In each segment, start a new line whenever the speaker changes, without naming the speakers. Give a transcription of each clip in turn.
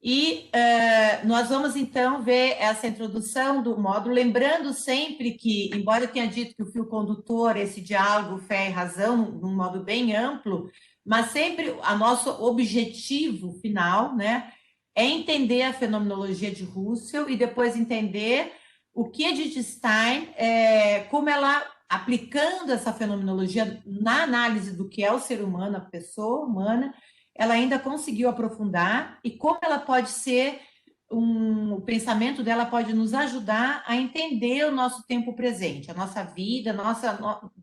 E nós vamos, então, ver essa introdução do módulo, lembrando sempre que, embora eu tenha dito que o fio condutor, esse diálogo, fé e razão, num modo bem amplo, mas sempre o nosso objetivo final, né, é entender a fenomenologia de Russell e depois entender o que Edith Stein, como ela, aplicando essa fenomenologia na análise do que é o ser humano, a pessoa humana, ela ainda conseguiu aprofundar e como ela pode ser, o pensamento dela pode nos ajudar a entender o nosso tempo presente, a nossa vida,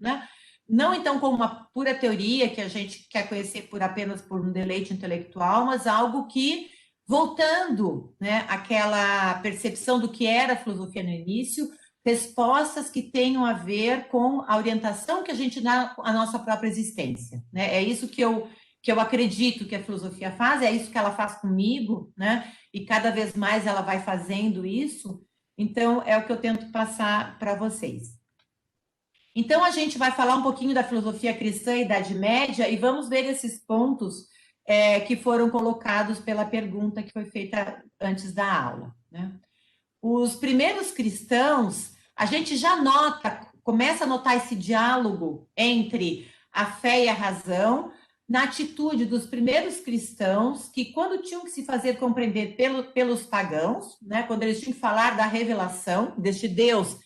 né? Não então como uma pura teoria que a gente quer conhecer apenas por um deleite intelectual, mas algo que, voltando, né, àquela percepção do que era a filosofia no início, respostas que tenham a ver com a orientação que a gente dá à nossa própria existência, né? É isso que eu acredito que a filosofia faz, é isso que ela faz comigo, né? E cada vez mais ela vai fazendo isso. Então, é o que eu tento passar para vocês. Então, a gente vai falar um pouquinho da filosofia cristã e Idade Média e vamos ver esses pontos que foram colocados pela pergunta que foi feita antes da aula, né? Os primeiros cristãos, a gente já começa a notar esse diálogo entre a fé e a razão, na atitude dos primeiros cristãos, que quando tinham que se fazer compreender pelos pagãos, né, quando eles tinham que falar da revelação deste Deus,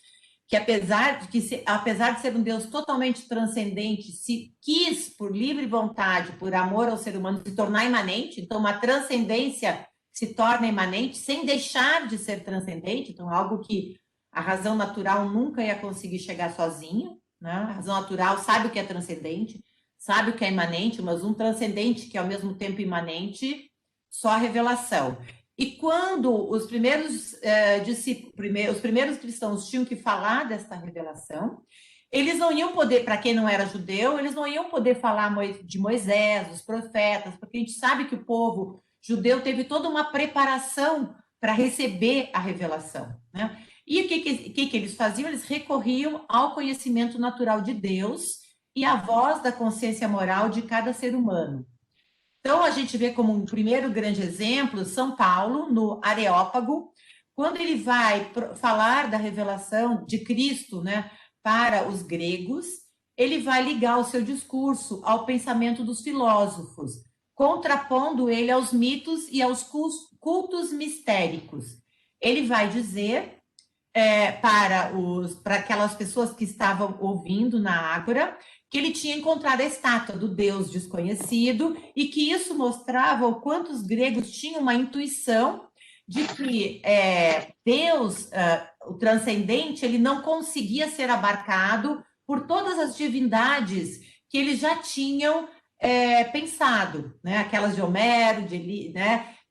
que apesar de ser um Deus totalmente transcendente, se quis, por livre vontade, por amor ao ser humano, se tornar imanente, então uma transcendência se torna imanente, sem deixar de ser transcendente, então algo que a razão natural nunca ia conseguir chegar sozinha, né? A razão natural sabe o que é transcendente, sabe o que é imanente, mas um transcendente que é ao mesmo tempo imanente, só a revelação. E quando os primeiros os primeiros cristãos tinham que falar dessa revelação, eles não iam poder, para quem não era judeu, eles não iam poder falar de Moisés, dos profetas, porque a gente sabe que o povo judeu teve toda uma preparação para receber a revelação, né? E o que eles faziam? Eles recorriam ao conhecimento natural de Deus e à voz da consciência moral de cada ser humano. Então, a gente vê como um primeiro grande exemplo São Paulo, no Areópago, quando ele vai falar da revelação de Cristo, né, para os gregos, ele vai ligar o seu discurso ao pensamento dos filósofos, contrapondo ele aos mitos e aos cultos mistéricos. Ele vai dizer para aquelas pessoas que estavam ouvindo na Ágora, que ele tinha encontrado a estátua do Deus desconhecido e que isso mostrava o quanto os gregos tinham uma intuição de que Deus, o transcendente, ele não conseguia ser abarcado por todas as divindades que eles já tinham pensado, né? Aquelas de Homero, de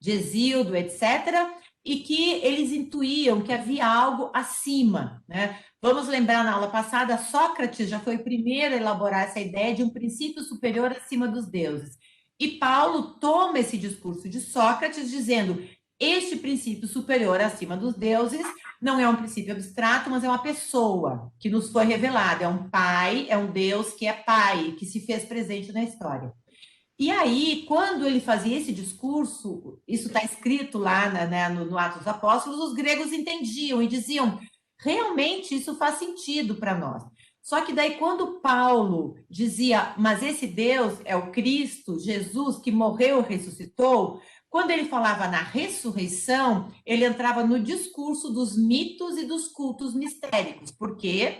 Hesíodo, etc., e que eles intuíam que havia algo acima, né? Vamos lembrar, na aula passada, Sócrates já foi o primeiro a elaborar essa ideia de um princípio superior acima dos deuses. E Paulo toma esse discurso de Sócrates dizendo: este princípio superior acima dos deuses não é um princípio abstrato, mas é uma pessoa que nos foi revelada, é um pai, é um Deus que é pai, que se fez presente na história. E aí, quando ele fazia esse discurso, isso está escrito lá no Atos dos Apóstolos, os gregos entendiam e diziam: realmente isso faz sentido para nós. Só que daí, quando Paulo dizia, mas esse Deus é o Cristo, Jesus, que morreu e ressuscitou, quando ele falava na ressurreição, ele entrava no discurso dos mitos e dos cultos mistéricos, porque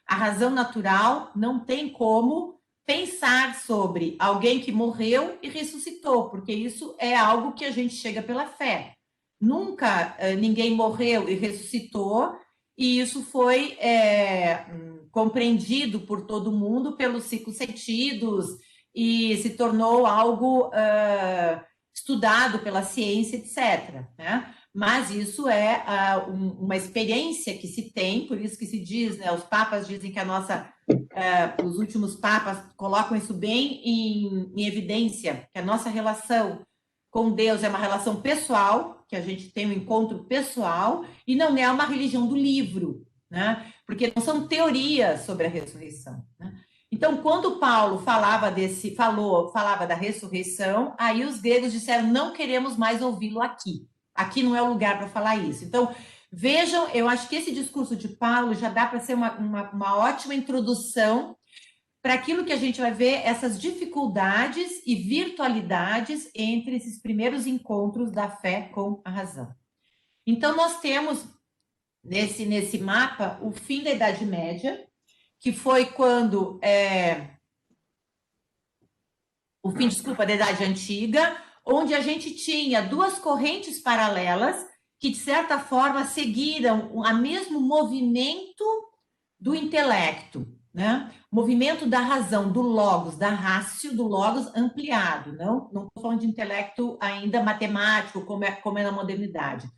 a razão natural não tem como pensar sobre alguém que morreu e ressuscitou, porque isso é algo que a gente chega pela fé. Nunca ninguém morreu e ressuscitou, e isso foi compreendido por todo mundo pelos cinco sentidos e se tornou algo estudado pela ciência, etc., né? Mas isso é uma experiência que se tem, por isso que se diz, né, os papas dizem que os últimos papas colocam isso bem em evidência, que a nossa relação com Deus é uma relação pessoal, que a gente tem um encontro pessoal, e não é uma religião do livro, né? Porque não são teorias sobre a ressurreição, né? Então, quando Paulo falava da ressurreição, aí os gregos disseram: não queremos mais ouvi-lo aqui. Aqui não é o lugar para falar isso. Então, vejam, eu acho que esse discurso de Paulo já dá para ser uma ótima introdução para aquilo que a gente vai ver, essas dificuldades e virtualidades entre esses primeiros encontros da fé com a razão. Então, nós temos nesse mapa o fim da Idade Média, que foi quando o fim, desculpa, da Idade Antiga, onde a gente tinha duas correntes paralelas que, de certa forma, seguiram o mesmo movimento do intelecto, né? Movimento da razão, do logos, da ratio, do logos ampliado, não estou falando de intelecto ainda matemático, como é na modernidade.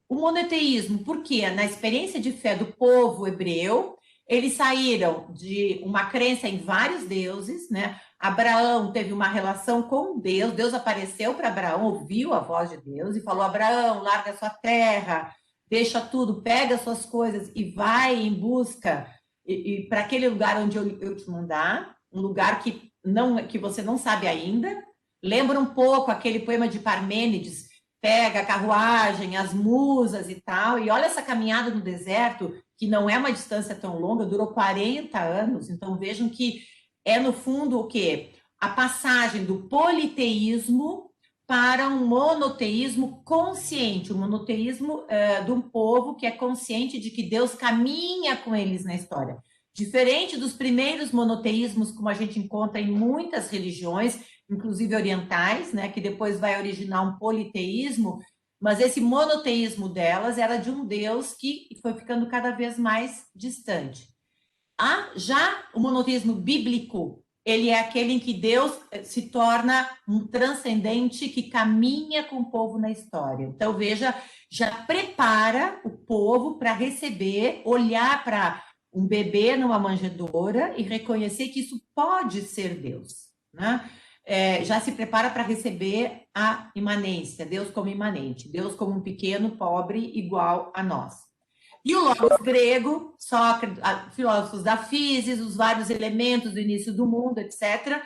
O monoteísmo, porque na experiência de fé do povo hebreu, eles saíram de uma crença em vários deuses, né? Abraão teve uma relação com Deus, Deus apareceu para Abraão, ouviu a voz de Deus e falou: Abraão, larga sua terra, deixa tudo, pega suas coisas e vai em busca e para aquele lugar onde eu te mandar, um lugar que você não sabe ainda. Lembra um pouco aquele poema de Parmênides, pega a carruagem, as musas e tal, e olha essa caminhada no deserto, que não é uma distância tão longa, durou 40 anos, então vejam que é, no fundo, o quê? A passagem do politeísmo para um monoteísmo consciente, o monoteísmo de um povo que é consciente de que Deus caminha com eles na história. Diferente dos primeiros monoteísmos, como a gente encontra em muitas religiões, inclusive orientais, né, que depois vai originar um politeísmo, mas esse monoteísmo delas era de um Deus que foi ficando cada vez mais distante. Já o monoteísmo bíblico, ele é aquele em que Deus se torna um transcendente que caminha com o povo na história. Então, veja, já prepara o povo para receber, olhar para um bebê numa manjedoura e reconhecer que isso pode ser Deus, né? Já se prepara para receber a imanência, Deus como imanente, Deus como um pequeno, pobre, igual a nós. E o logos grego, Sócrates, filósofos da física, os vários elementos do início do mundo, etc.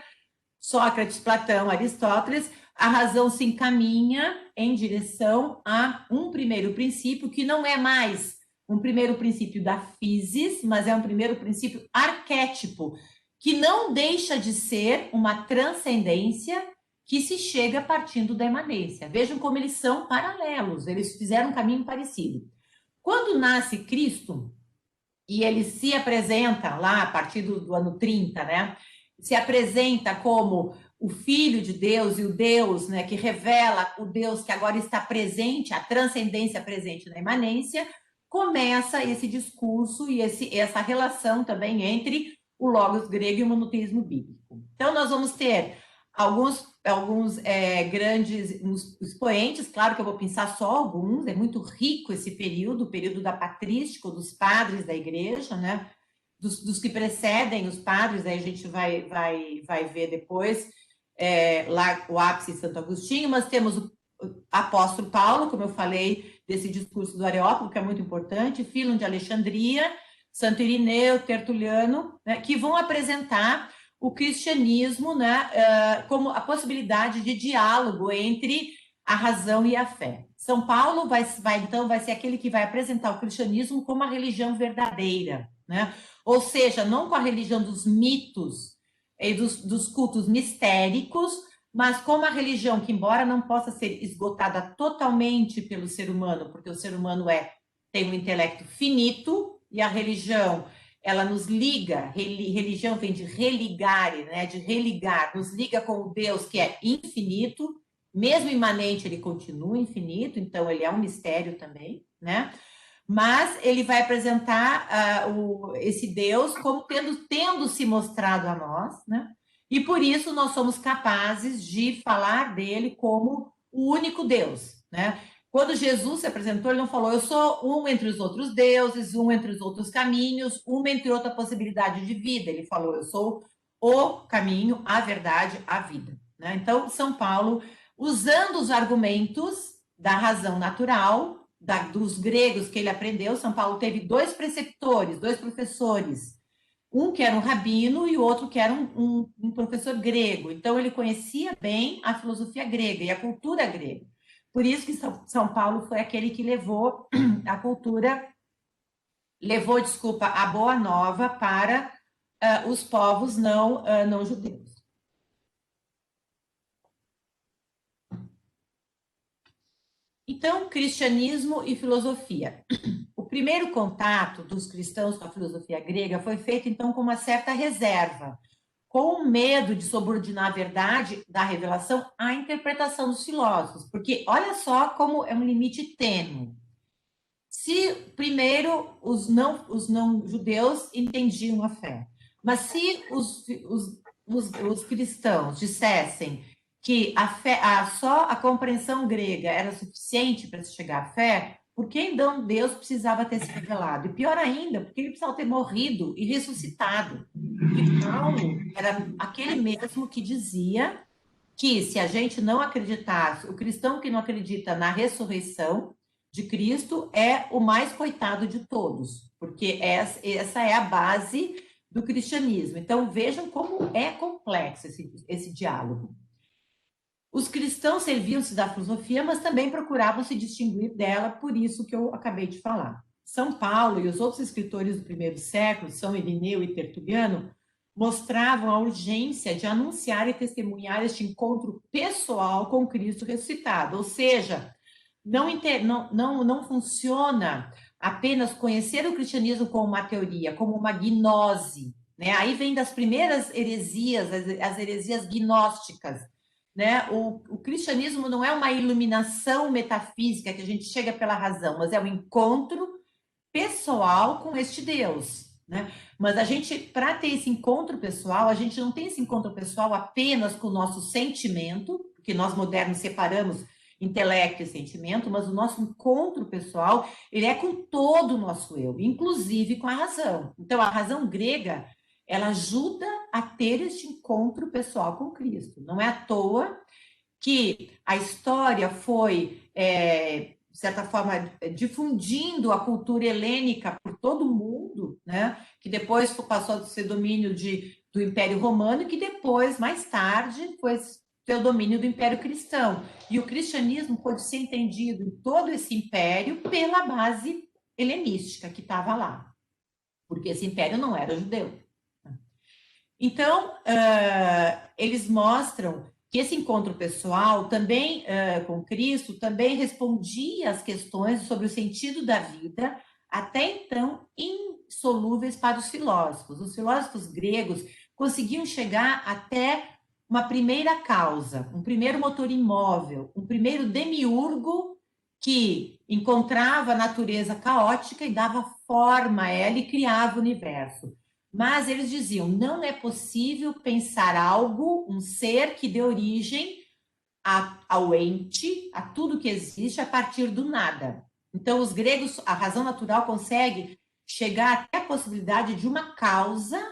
Sócrates, Platão, Aristóteles, a razão se encaminha em direção a um primeiro princípio que não é mais um primeiro princípio da física, mas é um primeiro princípio arquétipo, que não deixa de ser uma transcendência que se chega partindo da imanência. Vejam como eles são paralelos, eles fizeram um caminho parecido. Quando nasce Cristo, e ele se apresenta lá a partir do ano 30, né? Se apresenta como o Filho de Deus e o Deus, né, que revela o Deus que agora está presente, a transcendência presente na imanência, começa esse discurso e essa relação também entre o logos grego e o monoteísmo bíblico. Então, nós vamos ter alguns grandes expoentes, claro que eu vou pensar só alguns, é muito rico esse período, o período da patrística, dos padres da igreja, né? Dos que precedem os padres, aí a gente vai ver depois, lá o ápice de Santo Agostinho, mas temos o apóstolo Paulo, como eu falei, desse discurso do Areópago, que é muito importante, Fílon de Alexandria, Santo Irineu, Tertuliano, né, que vão apresentar o cristianismo, né, como a possibilidade de diálogo entre a razão e a fé. São Paulo vai ser aquele que vai apresentar o cristianismo como a religião verdadeira, né? Ou seja, não com a religião dos mitos e dos cultos mistéricos, mas como a religião que, embora não possa ser esgotada totalmente pelo ser humano, porque o ser humano tem um intelecto finito, e a religião, ela nos liga, religião vem de religare, né, de religar, nos liga com o Deus que é infinito, mesmo imanente ele continua infinito, então ele é um mistério também, né? Mas ele vai apresentar esse Deus como tendo se mostrado a nós, né? E por isso nós somos capazes de falar dele como o único Deus, né? Quando Jesus se apresentou, ele não falou: eu sou um entre os outros deuses, um entre os outros caminhos, uma entre outra possibilidade de vida. Ele falou: eu sou o caminho, a verdade, a vida, né? Então, São Paulo, usando os argumentos da razão natural, dos gregos que ele aprendeu, São Paulo teve dois preceptores, dois professores, Um que era um rabino e o outro que era um professor grego. Então, ele conhecia bem a filosofia grega e a cultura grega. Por isso que São Paulo foi aquele que levou a cultura, desculpa, a boa nova para os povos não judeus. Então, cristianismo e filosofia. O primeiro contato dos cristãos com a filosofia grega foi feito, então, com uma certa reserva, com medo de subordinar a verdade da revelação à interpretação dos filósofos, porque olha só como é um limite tênue. Se primeiro os não judeus entendiam a fé, mas se os cristãos dissessem que a fé, só a compreensão grega era suficiente para se chegar à fé, por que então Deus precisava ter se revelado? E pior ainda, porque ele precisava ter morrido e ressuscitado. E Paulo era aquele mesmo que dizia que se a gente não acreditasse, o cristão que não acredita na ressurreição de Cristo é o mais coitado de todos, porque essa é a base do cristianismo. Então vejam como é complexo esse diálogo. Os cristãos serviam-se da filosofia, mas também procuravam se distinguir dela, por isso que eu acabei de falar. São Paulo e os outros escritores do primeiro século, São Irineu e Tertuliano, mostravam a urgência de anunciar e testemunhar este encontro pessoal com Cristo ressuscitado. Ou seja, não funciona apenas conhecer o cristianismo como uma teoria, como uma gnose. Né? Aí vem das primeiras heresias, as heresias gnósticas. Né? O cristianismo não é uma iluminação metafísica que a gente chega pela razão, mas é um encontro pessoal com este Deus. Né? Mas a gente, para ter esse encontro pessoal, a gente não tem esse encontro pessoal apenas com o nosso sentimento, porque nós modernos separamos intelecto e sentimento, mas o nosso encontro pessoal, ele é com todo o nosso eu, inclusive com a razão. Então, a razão grega, ela ajuda a ter este encontro pessoal com Cristo. Não é à toa que a história foi, de certa forma, difundindo a cultura helênica por todo o mundo, né? Que depois passou a ser domínio do Império Romano e que depois, mais tarde, foi ter o domínio do Império Cristão. E o cristianismo pode ser entendido em todo esse império pela base helenística que estava lá, porque esse império não era judeu. Então, eles mostram que esse encontro pessoal também com Cristo também respondia às questões sobre o sentido da vida, até então insolúveis para os filósofos. Os filósofos gregos conseguiam chegar até uma primeira causa, um primeiro motor imóvel, um primeiro demiurgo que encontrava a natureza caótica e dava forma a ela e criava o universo. Mas eles diziam, não é possível pensar algo, um ser que dê origem ao ente, a tudo que existe a partir do nada. Então, os gregos, a razão natural consegue chegar até a possibilidade de uma causa,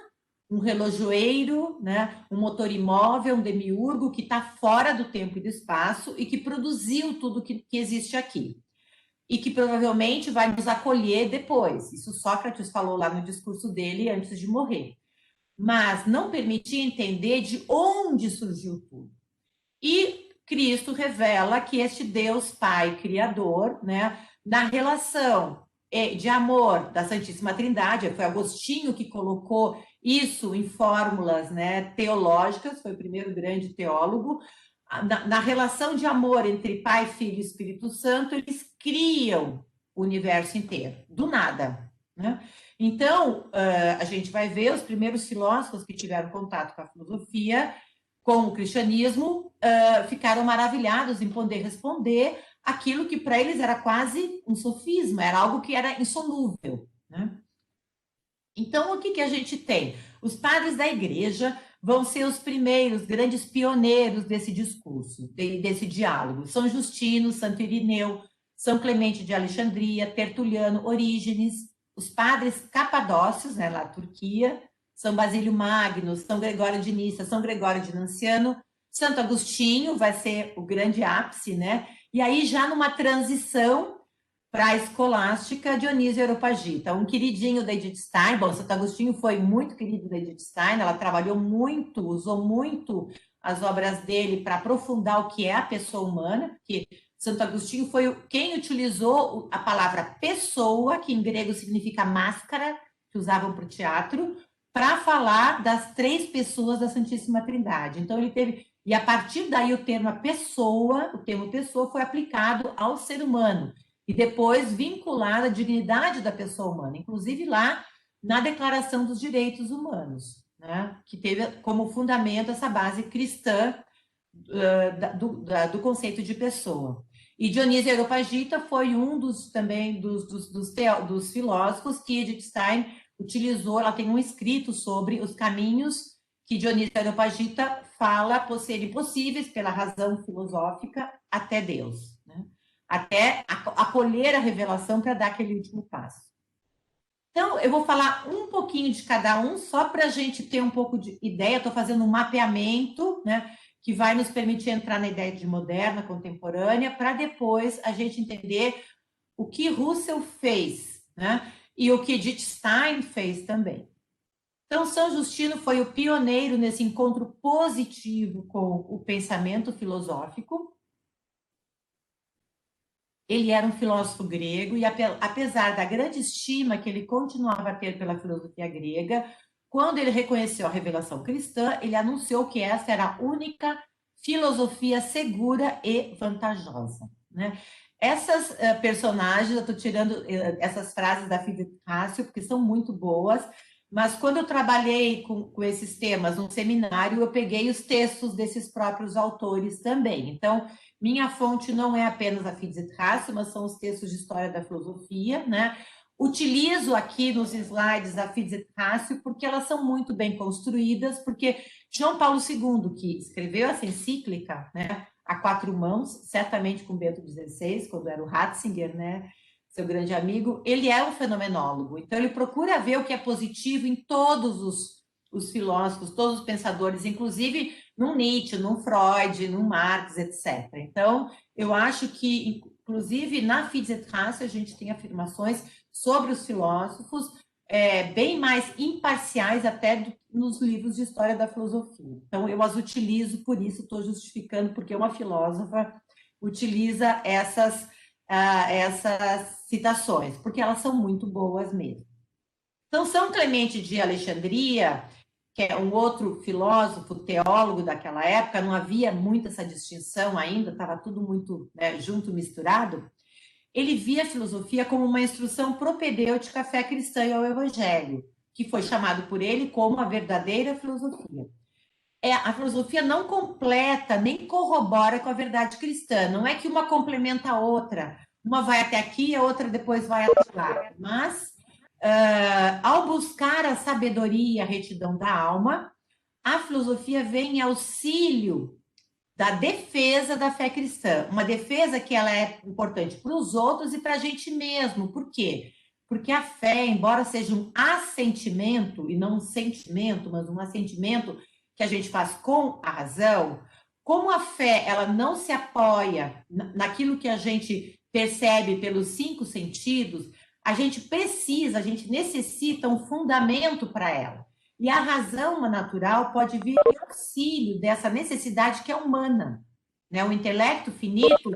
um relojoeiro, né, um motor imóvel, um demiurgo que está fora do tempo e do espaço e que produziu tudo que existe aqui. E que provavelmente vai nos acolher depois. Isso Sócrates falou lá no discurso dele antes de morrer. Mas não permitia entender de onde surgiu tudo. E Cristo revela que este Deus Pai Criador, né, na relação de amor da Santíssima Trindade, foi Agostinho que colocou isso em fórmulas, né, teológicas, foi o primeiro grande teólogo. Na relação de amor entre Pai, Filho e Espírito Santo, eles criam o universo inteiro, do nada. Né? Então, a gente vai ver os primeiros filósofos que tiveram contato com a filosofia, com o cristianismo, ficaram maravilhados em poder responder aquilo que para eles era quase um sofisma, era algo que era insolúvel. Né? Então, o que a gente tem? Os padres da igreja vão ser os primeiros grandes pioneiros desse discurso, desse diálogo. São Justino, Santo Irineu, São Clemente de Alexandria, Tertuliano, Orígenes, os padres capadócios, né, lá na Turquia, São Basílio Magno, São Gregório de Nissa, São Gregório de Nanciano, Santo Agostinho vai ser o grande ápice, né? E aí já numa transição para a escolástica Dionísio Areopagita, um queridinho da Edith Stein. Bom, Santo Agostinho foi muito querido da Edith Stein, ela trabalhou muito, usou muito as obras dele para aprofundar o que é a pessoa humana, porque Santo Agostinho foi quem utilizou a palavra pessoa, que em grego significa máscara, que usavam para o teatro, para falar das três pessoas da Santíssima Trindade. Então, ele teve... E a partir daí o termo pessoa foi aplicado ao ser humano e depois vinculado à dignidade da pessoa humana, inclusive lá na Declaração dos Direitos Humanos, né? Que teve como fundamento essa base cristã do conceito de pessoa. E Dionísio Areopagita foi um dos filósofos que Edith Stein utilizou. Ela tem um escrito sobre os caminhos que Dionísio Areopagita fala por serem possíveis pela razão filosófica até Deus, né? Até acolher a revelação para dar aquele último passo. Então, eu vou falar um pouquinho de cada um, só para a gente ter um pouco de ideia. Estou fazendo um mapeamento, né, que vai nos permitir entrar na ideia de moderna, contemporânea, para depois a gente entender o que Russell fez, né, e o que Edith Stein fez também. Então, São Justino foi o pioneiro nesse encontro positivo com o pensamento filosófico. Ele era um filósofo grego e, apesar da grande estima que ele continuava a ter pela filosofia grega, quando ele reconheceu a revelação cristã, ele anunciou que essa era a única filosofia segura e vantajosa, né? Essas personagens, eu estou tirando essas frases da Fides Ratio, porque são muito boas, mas quando eu trabalhei com esses temas no seminário, eu peguei os textos desses próprios autores também. Então, minha fonte não é apenas a Fides Ratio, mas são os textos de história da filosofia, né? Utilizo aqui nos slides a Fides Ratio porque elas são muito bem construídas, porque João Paulo II, que escreveu essa encíclica, né, a quatro mãos, certamente com Bento XVI, quando era o Ratzinger, né, seu grande amigo, ele é um fenomenólogo, então ele procura ver o que é positivo em todos os filósofos, todos os pensadores, inclusive num Nietzsche, num Freud, num Marx, etc. Então, eu acho que, inclusive, na Fides Ratio, a gente tem afirmações sobre os filósofos bem mais imparciais até nos livros de história da filosofia. Então, eu as utilizo, por isso estou justificando, porque uma filósofa utiliza essas citações, porque elas são muito boas mesmo. Então, São Clemente de Alexandria, que é um outro filósofo, teólogo daquela época, não havia muito essa distinção ainda, estava tudo muito, né, junto, misturado. Ele via a filosofia como uma instrução propedêutica à fé cristã e ao evangelho, que foi chamado por ele como a verdadeira filosofia. A filosofia não completa nem corrobora com a verdade cristã, não é que uma complementa a outra, uma vai até aqui e a outra depois vai até lá, mas ao buscar a sabedoria e a retidão da alma, a filosofia vem em auxílio da defesa da fé cristã, uma defesa que ela é importante para os outros e para a gente mesmo. Por quê? Porque a fé, embora seja um assentimento, e não um sentimento, mas um assentimento que a gente faz com a razão, como a fé ela não se apoia naquilo que a gente percebe pelos cinco sentidos, a gente necessita um fundamento para ela. E a razão natural pode vir em auxílio dessa necessidade que é humana, né? O intelecto finito,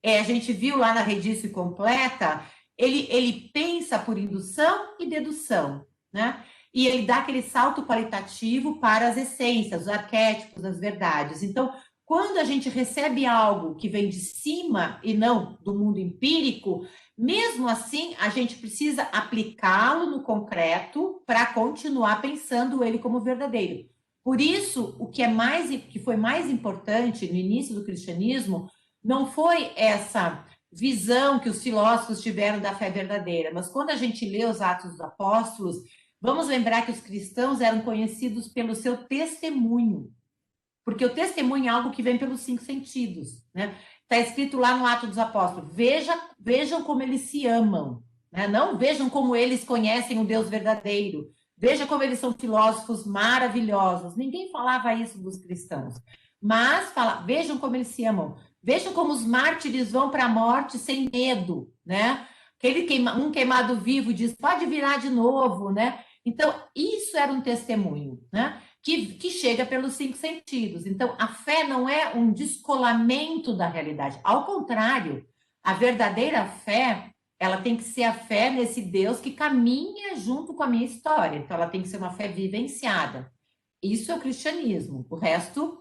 a gente viu lá na Redice Completa, ele pensa por indução e dedução, né? E ele dá aquele salto qualitativo para as essências, os arquétipos, as verdades. Então, quando a gente recebe algo que vem de cima e não do mundo empírico, mesmo assim, a gente precisa aplicá-lo no concreto para continuar pensando ele como verdadeiro. Por isso, o que foi mais importante no início do cristianismo não foi essa visão que os filósofos tiveram da fé verdadeira, mas quando a gente lê os Atos dos Apóstolos, vamos lembrar que os cristãos eram conhecidos pelo seu testemunho, porque o testemunho é algo que vem pelos cinco sentidos, né? Está escrito lá no Atos dos Apóstolos, vejam como eles se amam, né? Não vejam como eles conhecem o Deus verdadeiro, veja como eles são filósofos maravilhosos. Ninguém falava isso dos cristãos, mas vejam como eles se amam, vejam como os mártires vão para a morte sem medo, né? um queimado vivo diz, pode virar de novo, né? Então, isso era um testemunho, né? Que chega pelos 5 sentidos. Então, a fé não é um descolamento da realidade. Ao contrário, a verdadeira fé, ela tem que ser a fé nesse Deus que caminha junto com a minha história. Então, ela tem que ser uma fé vivenciada. Isso é o cristianismo. O resto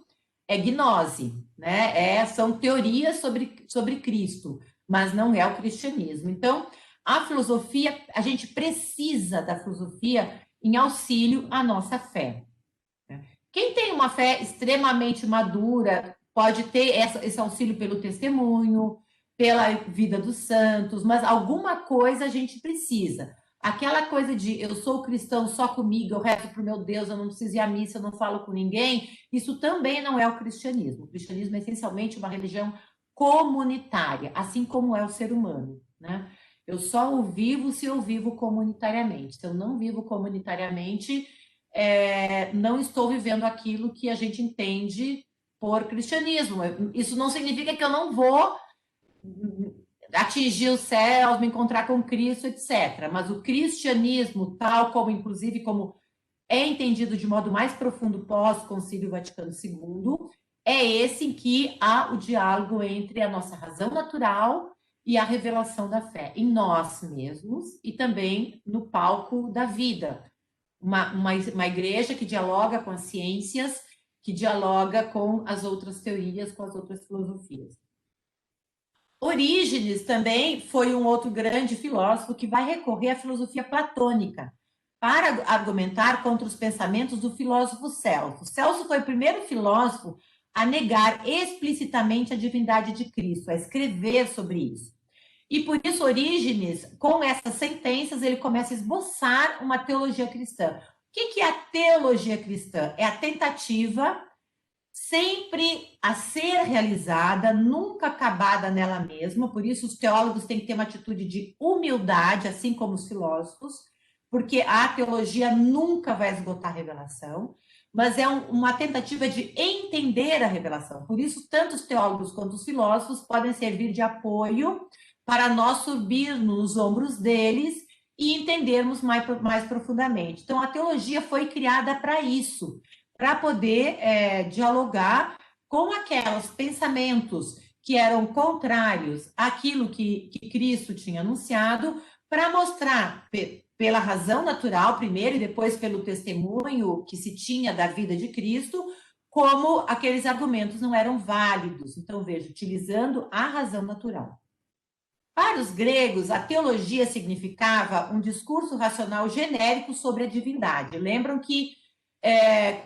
é gnose, né? São teorias sobre Cristo, mas não é o cristianismo. Então, a filosofia, a gente precisa da filosofia em auxílio à nossa fé. Quem tem uma fé extremamente madura pode ter esse auxílio pelo testemunho, pela vida dos santos, mas alguma coisa a gente precisa. Aquela coisa de eu sou cristão só comigo, eu rezo para o meu Deus, eu não preciso ir à missa, eu não falo com ninguém, isso também não é o cristianismo. O cristianismo é essencialmente uma religião comunitária, assim como é o ser humano, né? Eu só o vivo se eu vivo comunitariamente. Se eu não vivo comunitariamente, não estou vivendo aquilo que a gente entende por cristianismo. Isso não significa que eu não vou atingir os céus, me encontrar com Cristo, etc. Mas o cristianismo, tal como, inclusive, como é entendido de modo mais profundo pós-Concílio Vaticano II, é esse em que há o diálogo entre a nossa razão natural e a revelação da fé, em nós mesmos e também no palco da vida. Uma igreja que dialoga com as ciências, que dialoga com as outras teorias, com as outras filosofias. Orígenes também foi um outro grande filósofo que vai recorrer à filosofia platônica para argumentar contra os pensamentos do filósofo Celso. Celso foi o primeiro filósofo a negar explicitamente a divindade de Cristo, a escrever sobre isso. E por isso Orígenes, com essas sentenças, ele começa a esboçar uma teologia cristã. O que é a teologia cristã? É a tentativa sempre a ser realizada, nunca acabada nela mesma, por isso os teólogos têm que ter uma atitude de humildade, assim como os filósofos, porque a teologia nunca vai esgotar a revelação, mas é uma tentativa de entender a revelação. Por isso, tanto os teólogos quanto os filósofos podem servir de apoio para nós subir nos ombros deles e entendermos mais profundamente. Então, a teologia foi criada para isso, para poder dialogar com aqueles pensamentos que eram contrários àquilo que Cristo tinha anunciado, para mostrar, pela razão natural, primeiro, e depois pelo testemunho que se tinha da vida de Cristo, como aqueles argumentos não eram válidos. Então, veja, utilizando a razão natural. Para os gregos, a teologia significava um discurso racional genérico sobre a divindade. Lembram que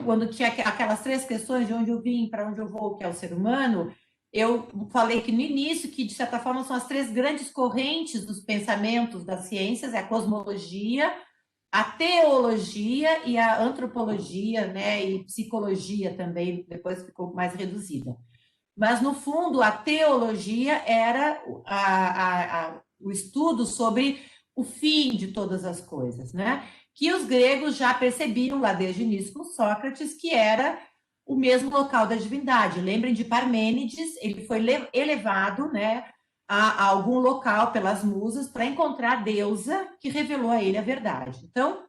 quando tinha aquelas 3 questões de onde eu vim, para onde eu vou, que é o ser humano, eu falei que no início, que de certa forma são as 3 grandes correntes dos pensamentos das ciências, é a cosmologia, a teologia e a antropologia, né, e psicologia também, depois ficou mais reduzida. Mas, no fundo, a teologia era o estudo sobre o fim de todas as coisas, né? Que os gregos já percebiam lá desde o início com Sócrates, que era o mesmo local da divindade. Lembrem de Parmênides, ele foi elevado, né, a algum local pelas musas para encontrar a deusa que revelou a ele a verdade. Então,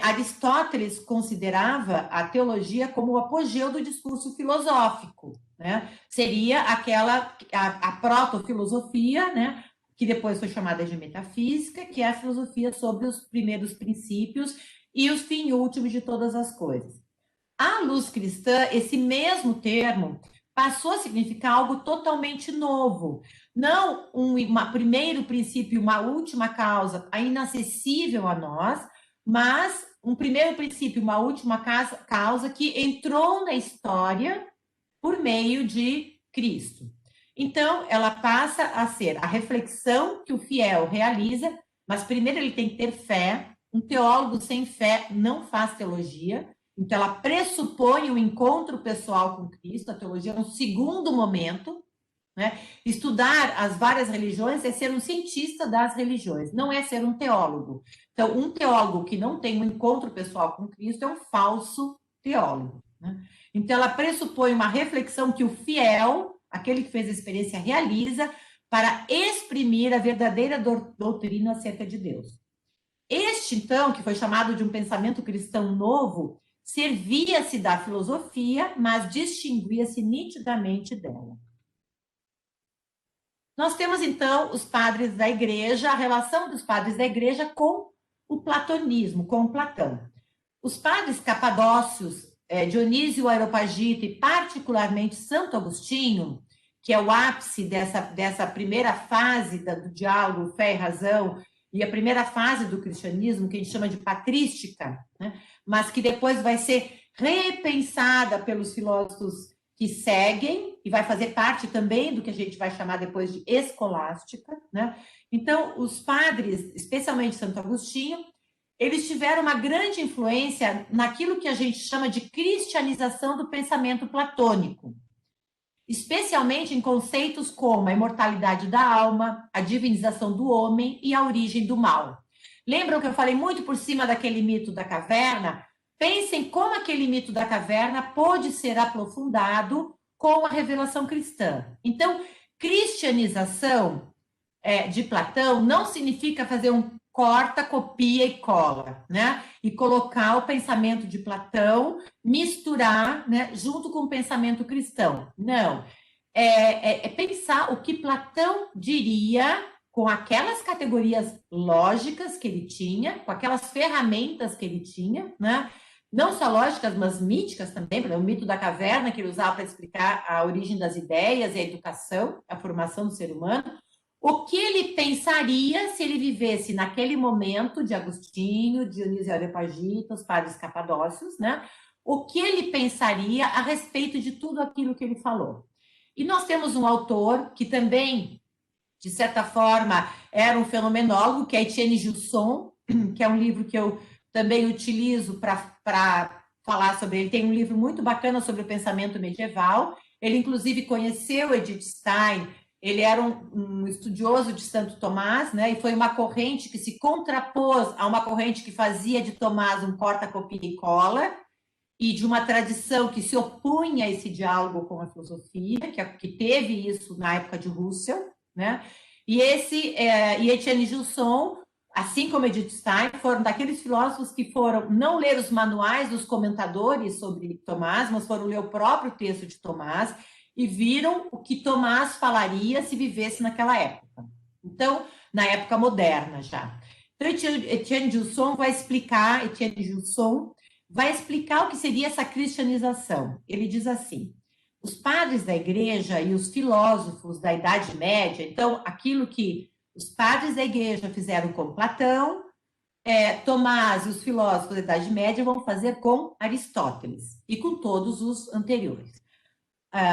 Aristóteles considerava a teologia como o apogeu do discurso filosófico, né? Seria a proto-filosofia, né? Que depois foi chamada de metafísica, que é a filosofia sobre os primeiros princípios e os fins últimos de todas as coisas. À luz cristã, esse mesmo termo passou a significar algo totalmente novo. Não um primeiro princípio, uma última causa, inacessível a nós, mas um primeiro princípio, uma última causa que entrou na história por meio de Cristo. Então, ela passa a ser a reflexão que o fiel realiza, mas primeiro ele tem que ter fé. Um teólogo sem fé não faz teologia. Então, ela pressupõe o encontro pessoal com Cristo. A teologia é um segundo momento, né? Estudar as várias religiões é ser um cientista das religiões, não é ser um teólogo. Então, um teólogo que não tem um encontro pessoal com Cristo é um falso teólogo, né? Então, ela pressupõe uma reflexão que o fiel, aquele que fez a experiência, realiza, para exprimir a verdadeira doutrina acerca de Deus. Este, então, que foi chamado de um pensamento cristão novo, servia-se da filosofia, mas distinguia-se nitidamente dela. Nós temos, então, os padres da igreja, a relação dos padres da igreja com o platonismo, com Platão. Os padres capadócios, Dionísio Areopagita e particularmente Santo Agostinho, que é o ápice dessa primeira fase do diálogo fé e razão, e a primeira fase do cristianismo, que a gente chama de patrística, né? Mas que depois vai ser repensada pelos filósofos que seguem, e vai fazer parte também do que a gente vai chamar depois de escolástica, né? Então, os padres, especialmente Santo Agostinho, eles tiveram uma grande influência naquilo que a gente chama de cristianização do pensamento platônico, especialmente em conceitos como a imortalidade da alma, a divinização do homem e a origem do mal. Lembram que eu falei muito por cima daquele mito da caverna? Pensem como aquele mito da caverna pôde ser aprofundado com a revelação cristã. Então, cristianização de Platão não significa fazer um corta, copia e cola, né? E colocar o pensamento de Platão, misturar, né, junto com o pensamento cristão. Não. É pensar o que Platão diria com aquelas categorias lógicas que ele tinha, com aquelas ferramentas que ele tinha, né? Não só lógicas, mas míticas também, o mito da caverna que ele usava para explicar a origem das ideias e a educação, a formação do ser humano. O que ele pensaria se ele vivesse naquele momento de Agostinho, Dionísio Areopagita, os padres capadócios, né? O que ele pensaria a respeito de tudo aquilo que ele falou. E nós temos um autor que também, de certa forma, era um fenomenólogo, que é Etienne Gilson, que é um livro que eu também utilizo para falar sobre ele. Tem um livro muito bacana sobre o pensamento medieval. Ele, inclusive, conheceu Edith Stein. Ele era um estudioso de Santo Tomás, né? E foi uma corrente que se contrapôs a uma corrente que fazia de Tomás um corta-copia e cola, e de uma tradição que se opunha a esse diálogo com a filosofia, que teve isso na época de Russell, né? E Etienne Gilson, assim como Edith Stein, foram daqueles filósofos que foram não ler os manuais dos comentadores sobre Tomás, mas foram ler o próprio texto de Tomás, e viram o que Tomás falaria se vivesse naquela época. Então, na época moderna já. Então, Etienne Gilson vai explicar o que seria essa cristianização. Ele diz assim: os padres da igreja e os filósofos da Idade Média, então, aquilo que os padres da igreja fizeram com Platão, Tomás e os filósofos da Idade Média vão fazer com Aristóteles e com todos os anteriores.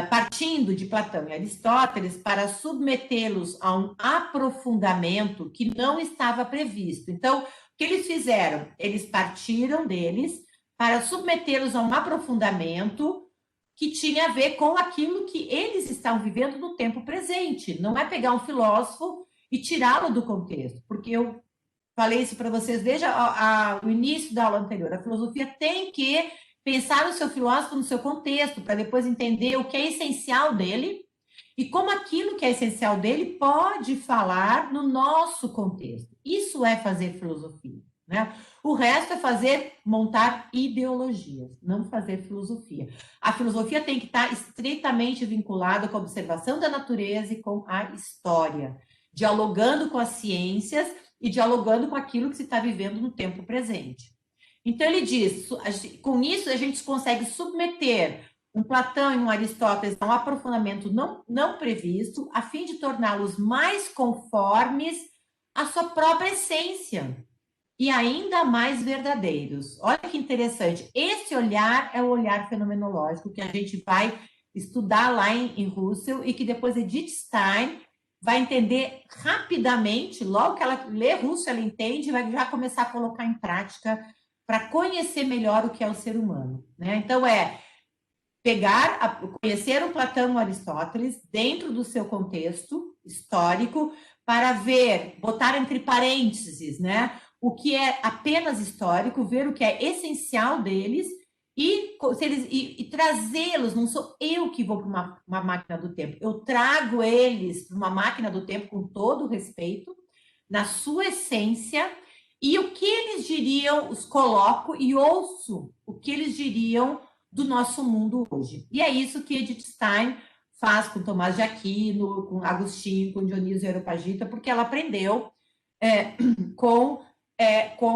Partindo de Platão e Aristóteles para submetê-los a um aprofundamento que não estava previsto. Então, o que eles fizeram? Eles partiram deles para submetê-los a um aprofundamento que tinha a ver com aquilo que eles estavam vivendo no tempo presente. Não é pegar um filósofo e tirá-lo do contexto, porque eu falei isso para vocês desde o início da aula anterior. A filosofia tem que pensar o seu filósofo no seu contexto, para depois entender o que é essencial dele e como aquilo que é essencial dele pode falar no nosso contexto. Isso é fazer filosofia, né? O resto é montar ideologias, não fazer filosofia. A filosofia tem que estar estritamente vinculada com a observação da natureza e com a história, dialogando com as ciências e dialogando com aquilo que se está vivendo no tempo presente. Então, ele diz, com isso a gente consegue submeter um Platão e um Aristóteles a um aprofundamento não previsto, a fim de torná-los mais conformes à sua própria essência e ainda mais verdadeiros. Olha que interessante, esse olhar é o olhar fenomenológico que a gente vai estudar lá em Russell e que depois Edith Stein vai entender rapidamente, logo que ela lê Russell, ela entende e vai já começar a colocar em prática para conhecer melhor o que é o ser humano, né? Então, conhecer o Platão e o Aristóteles dentro do seu contexto histórico para botar entre parênteses, né? O que é apenas histórico, ver o que é essencial deles e trazê-los, não sou eu que vou para uma máquina do tempo, eu trago eles para uma máquina do tempo com todo o respeito, na sua essência, e o que eles diriam, os coloco e ouço o que eles diriam do nosso mundo hoje. E é isso que Edith Stein faz com Tomás de Aquino, com Agostinho, com Dionísio Areopagita, porque ela aprendeu com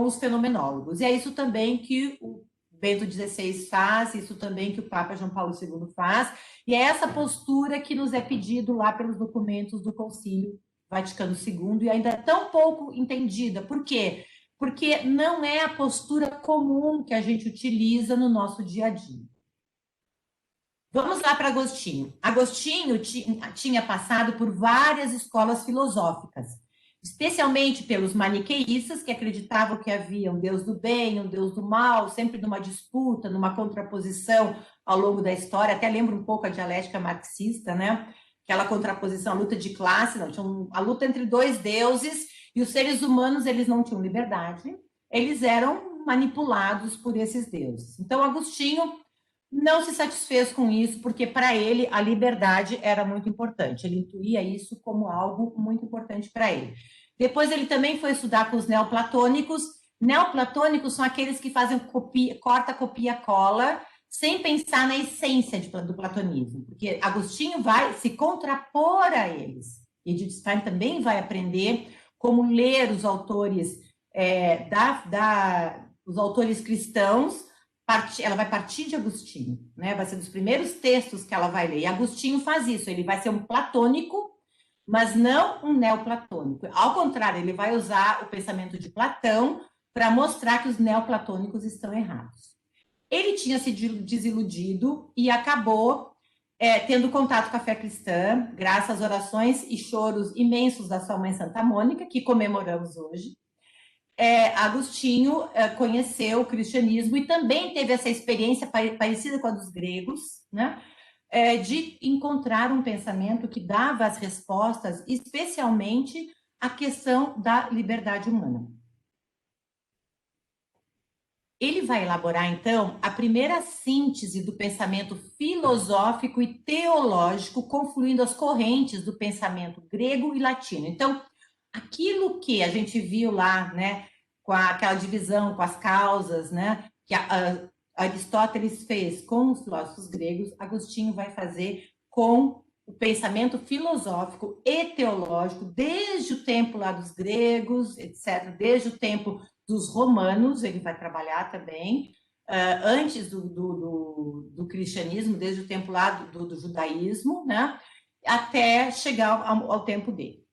os fenomenólogos. E é isso também que o Bento XVI faz, isso também que o Papa João Paulo II faz, e é essa postura que nos é pedido lá pelos documentos do Concílio Vaticano II, e ainda é tão pouco entendida. Por quê? Porque não é a postura comum que a gente utiliza no nosso dia a dia. Vamos lá para Agostinho. Agostinho tinha passado por várias escolas filosóficas, especialmente pelos maniqueístas, que acreditavam que havia um Deus do bem, um Deus do mal, sempre numa disputa, numa contraposição ao longo da história. Até lembro um pouco a dialética marxista, né? Aquela contraposição, a luta de classe, não, tinha a luta entre dois deuses, e os seres humanos, eles não tinham liberdade, eles eram manipulados por esses deuses. Então, Agostinho não se satisfez com isso, porque para ele a liberdade era muito importante. Ele intuía isso como algo muito importante para ele. Depois ele também foi estudar com os neoplatônicos. Neoplatônicos são aqueles que fazem corta, copia, cola, sem pensar na essência do platonismo, porque Agostinho vai se contrapor a eles. Edith Stein também vai aprender como ler os autores os autores cristãos. Ela vai partir de Agostinho, né? Vai ser dos primeiros textos que ela vai ler. E Agostinho faz isso, ele vai ser um platônico, mas não um neoplatônico. Ao contrário, ele vai usar o pensamento de Platão para mostrar que os neoplatônicos estão errados. Ele tinha se desiludido e acabou tendo contato com a fé cristã, graças às orações e choros imensos da sua mãe Santa Mônica, que comemoramos hoje. Agostinho conheceu o cristianismo e também teve essa experiência parecida com a dos gregos, né? De encontrar um pensamento que dava as respostas, especialmente à questão da liberdade humana. Ele vai elaborar, então, a primeira síntese do pensamento filosófico e teológico, confluindo as correntes do pensamento grego e latino. Então, aquilo que a gente viu lá, né, com aquela divisão, com as causas, né, que Aristóteles fez com os filósofos gregos, Agostinho vai fazer com o pensamento filosófico e teológico, desde o tempo lá dos gregos, etc., desde o tempo dos romanos, ele vai trabalhar também, antes do cristianismo, desde o tempo lá do judaísmo, né, até chegar ao tempo dele.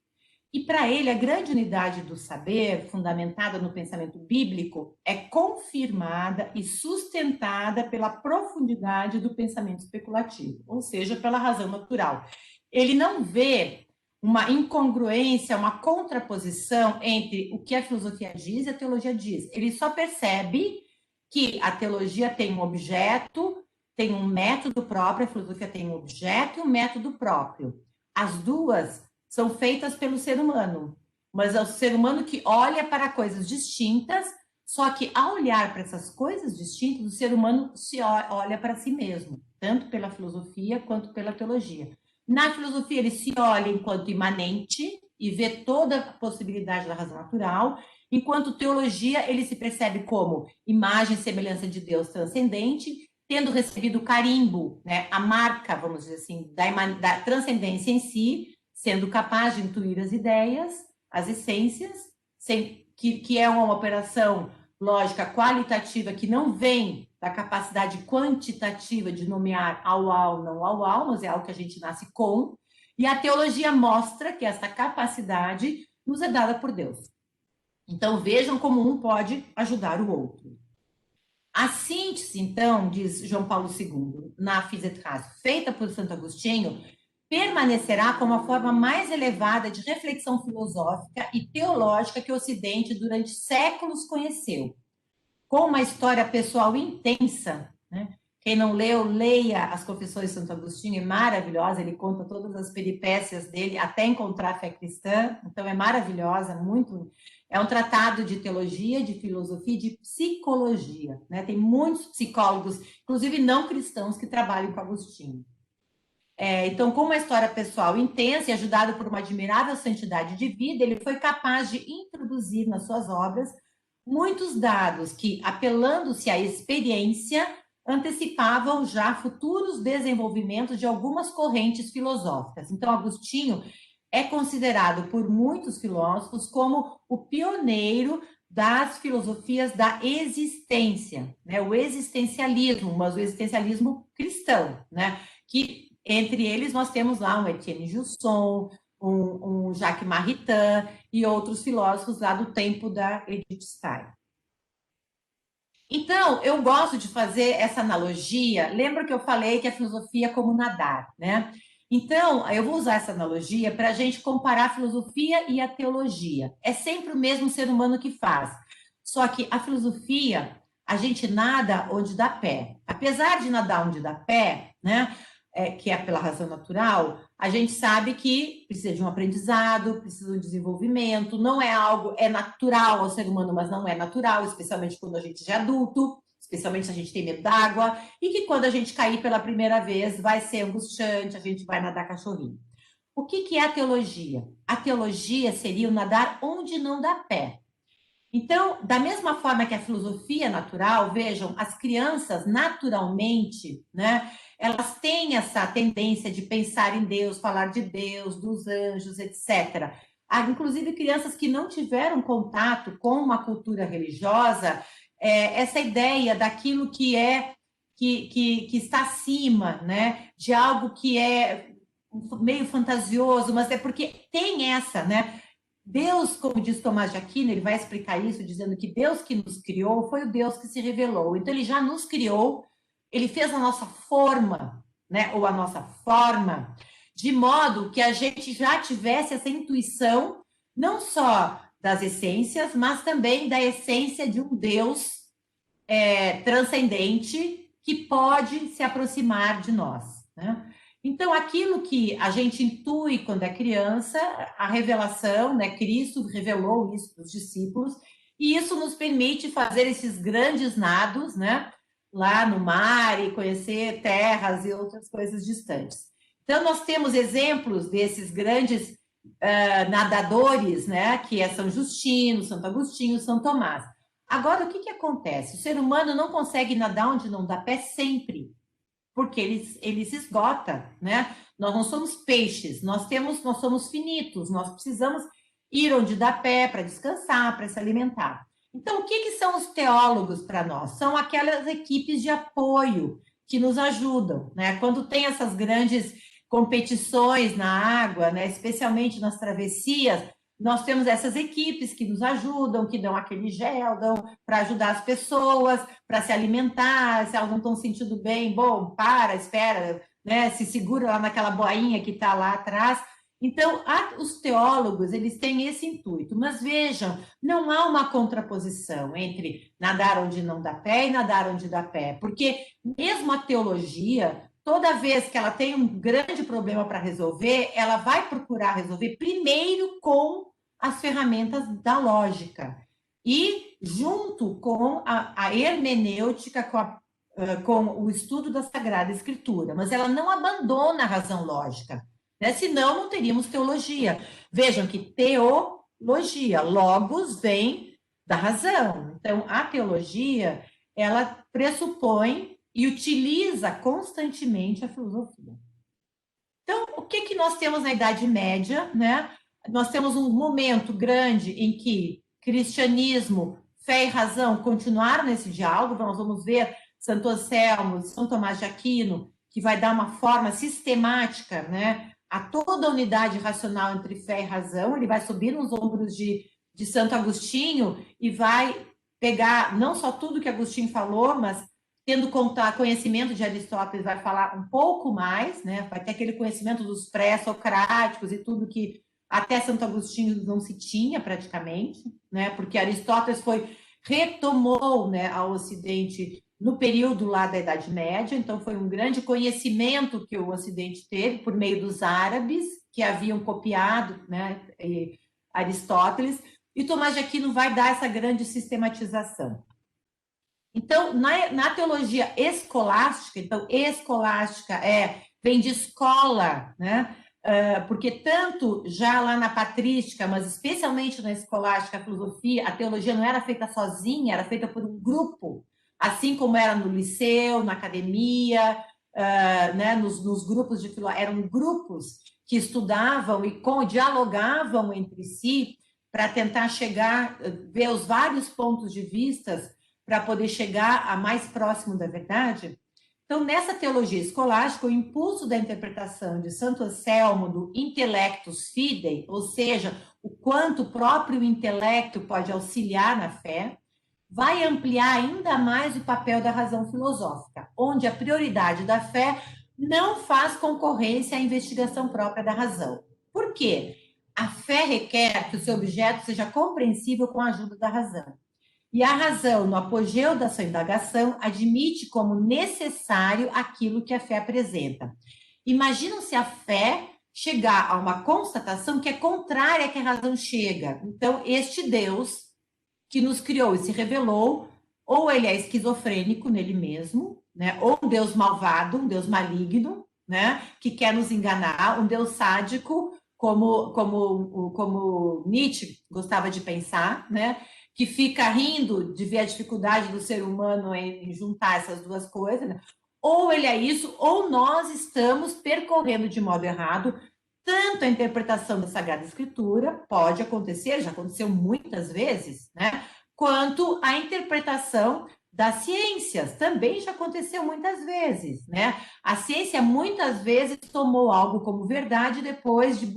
E para ele, a grande unidade do saber, fundamentada no pensamento bíblico, é confirmada e sustentada pela profundidade do pensamento especulativo, ou seja, pela razão natural. Ele não vê uma incongruência, uma contraposição entre o que a filosofia diz e a teologia diz. Ele só percebe que a teologia tem um objeto, tem um método próprio, a filosofia tem um objeto e um método próprio. As duas são feitas pelo ser humano, mas é o ser humano que olha para coisas distintas, só que ao olhar para essas coisas distintas, o ser humano olha para si mesmo, tanto pela filosofia quanto pela teologia. Na filosofia, ele se olha enquanto imanente e vê toda a possibilidade da razão natural, enquanto teologia, ele se percebe como imagem e semelhança de Deus transcendente, tendo recebido o carimbo, né, a marca, vamos dizer assim, da transcendência em si, sendo capaz de intuir as ideias, as essências, que é uma operação lógica qualitativa que não vem da capacidade quantitativa de nomear ao, não ao, mas é algo que a gente nasce com, e a teologia mostra que essa capacidade nos é dada por Deus. Então, vejam como um pode ajudar o outro. A síntese, então, diz João Paulo II, na Phys et Ratio, feita por Santo Agostinho, permanecerá como a forma mais elevada de reflexão filosófica e teológica que o Ocidente durante séculos conheceu, com uma história pessoal intensa, né, Quem não leu, leia As Confissões de Santo Agostinho, é maravilhosa, ele conta todas as peripécias dele até encontrar a fé cristã, então é maravilhosa, muito. É um tratado de teologia, de filosofia e de psicologia, né? Tem muitos psicólogos, inclusive não cristãos, que trabalham com Agostinho. Então, com uma história pessoal intensa e ajudado por uma admirável santidade de vida, ele foi capaz de introduzir nas suas obras muitos dados que, apelando-se à experiência, antecipavam já futuros desenvolvimentos de algumas correntes filosóficas. Então, Agostinho é considerado por muitos filósofos como o pioneiro das filosofias da existência, né? O existencialismo, mas o existencialismo cristão, né? Que entre eles nós temos lá um Etienne Gilson, um Jacques Maritain e outros filósofos lá do tempo da Edith Stein. Então, eu gosto de fazer essa analogia. Lembra que eu falei que a filosofia é como nadar, né? Então, eu vou usar essa analogia para a gente comparar a filosofia e a teologia. É sempre o mesmo ser humano que faz. Só que a filosofia, a gente nada onde dá pé. Apesar de nadar onde dá pé, né? Que é pela razão natural, a gente sabe que precisa de um aprendizado, precisa de um desenvolvimento, não é algo, é natural ao ser humano, mas não é natural, especialmente quando a gente já é adulto, especialmente se a gente tem medo d'água, e que quando a gente cair pela primeira vez vai ser angustiante, a gente vai nadar cachorrinho. O que é a teologia? A teologia seria o nadar onde não dá pé. Então, da mesma forma que a filosofia é natural, vejam, as crianças naturalmente, né, elas têm essa tendência de pensar em Deus, falar de Deus, dos anjos, etc. Há, inclusive, crianças que não tiveram contato com uma cultura religiosa, essa ideia daquilo que é que está acima, né, de algo que é meio fantasioso, mas é porque tem essa, né? Deus, como diz Tomás de Aquino, ele vai explicar isso dizendo que Deus que nos criou foi o Deus que se revelou. Então, ele já nos criou, ele fez a nossa forma, né, ou a nossa forma, de modo que a gente já tivesse essa intuição, não só das essências, mas também da essência de um Deus transcendente que pode se aproximar de nós, né? Então, aquilo que a gente intui quando é criança, a revelação, né? Cristo revelou isso para os discípulos, e isso nos permite fazer esses grandes nados, né? Lá no mar e conhecer terras e outras coisas distantes. Então, nós temos exemplos desses grandes nadadores, né? Que é São Justino, Santo Agostinho, São Tomás. Agora, o que acontece? O ser humano não consegue nadar onde não dá pé sempre, porque ele se esgota, né? Nós não somos peixes, nós somos finitos, nós precisamos ir onde dá pé para descansar, para se alimentar. Então, o que são os teólogos para nós? São aquelas equipes de apoio que nos ajudam, né? Quando tem essas grandes competições na água, né? Especialmente nas travessias, nós temos essas equipes que nos ajudam, que dão aquele gel, dão para ajudar as pessoas, para se alimentar, se elas não estão se sentindo bem, bom, espera, né? Se segura lá naquela boinha que está lá atrás. Então, os teólogos, eles têm esse intuito, mas vejam, não há uma contraposição entre nadar onde não dá pé e nadar onde dá pé, porque mesmo a teologia, toda vez que ela tem um grande problema para resolver, ela vai procurar resolver primeiro com as ferramentas da lógica e junto com a hermenêutica, com o estudo da Sagrada Escritura, mas ela não abandona a razão lógica, né? Senão não teríamos teologia. Vejam que teologia, logos vem da razão. Então, a teologia, ela pressupõe e utiliza constantemente a filosofia. Então, o que nós temos na Idade Média, né? Nós temos um momento grande em que cristianismo, fé e razão continuaram nesse diálogo. Nós vamos ver Santo Anselmo, São Tomás de Aquino, que vai dar uma forma sistemática, né, a toda a unidade racional entre fé e razão. Ele vai subir nos ombros de Santo Agostinho e vai pegar não só tudo que Agostinho falou, mas tendo conhecimento de Aristóteles, vai falar um pouco mais, né? Vai ter aquele conhecimento dos pré-socráticos e tudo que até Santo Agostinho não se tinha praticamente, né? Porque Aristóteles retomou, né, ao Ocidente no período lá da Idade Média, então foi um grande conhecimento que o Ocidente teve por meio dos árabes, que haviam copiado, né, Aristóteles, e Tomás de Aquino vai dar essa grande sistematização. Então, na teologia escolástica, então, escolástica vem de escola, né? Porque tanto já lá na patrística, mas especialmente na escolástica, a filosofia, a teologia não era feita sozinha, era feita por um grupo, assim como era no liceu, na academia, né? Nos grupos de filosofia, eram grupos que estudavam e dialogavam entre si para tentar chegar, ver os vários pontos de vista para poder chegar a mais próximo da verdade. Então, nessa teologia escolástica, o impulso da interpretação de Santo Anselmo do intellectus fidei, ou seja, o quanto o próprio intelecto pode auxiliar na fé, vai ampliar ainda mais o papel da razão filosófica, onde a prioridade da fé não faz concorrência à investigação própria da razão. Por quê? A fé requer que o seu objeto seja compreensível com a ajuda da razão. E a razão, no apogeu da sua indagação, admite como necessário aquilo que a fé apresenta. Imaginam se a fé chegar a uma constatação que é contrária à que a razão chega. Então, este Deus que nos criou e se revelou, ou ele é esquizofrênico nele mesmo, né? Ou um Deus malvado, um Deus maligno, né? Que quer nos enganar, um Deus sádico, como Nietzsche gostava de pensar, né? Que fica rindo de ver a dificuldade do ser humano em juntar essas duas coisas, né? Ou ele é isso, ou nós estamos percorrendo de modo errado. Tanto a interpretação da Sagrada Escritura pode acontecer, já aconteceu muitas vezes, né? Quanto a interpretação das ciências, também já aconteceu muitas vezes, né? A ciência muitas vezes tomou algo como verdade depois de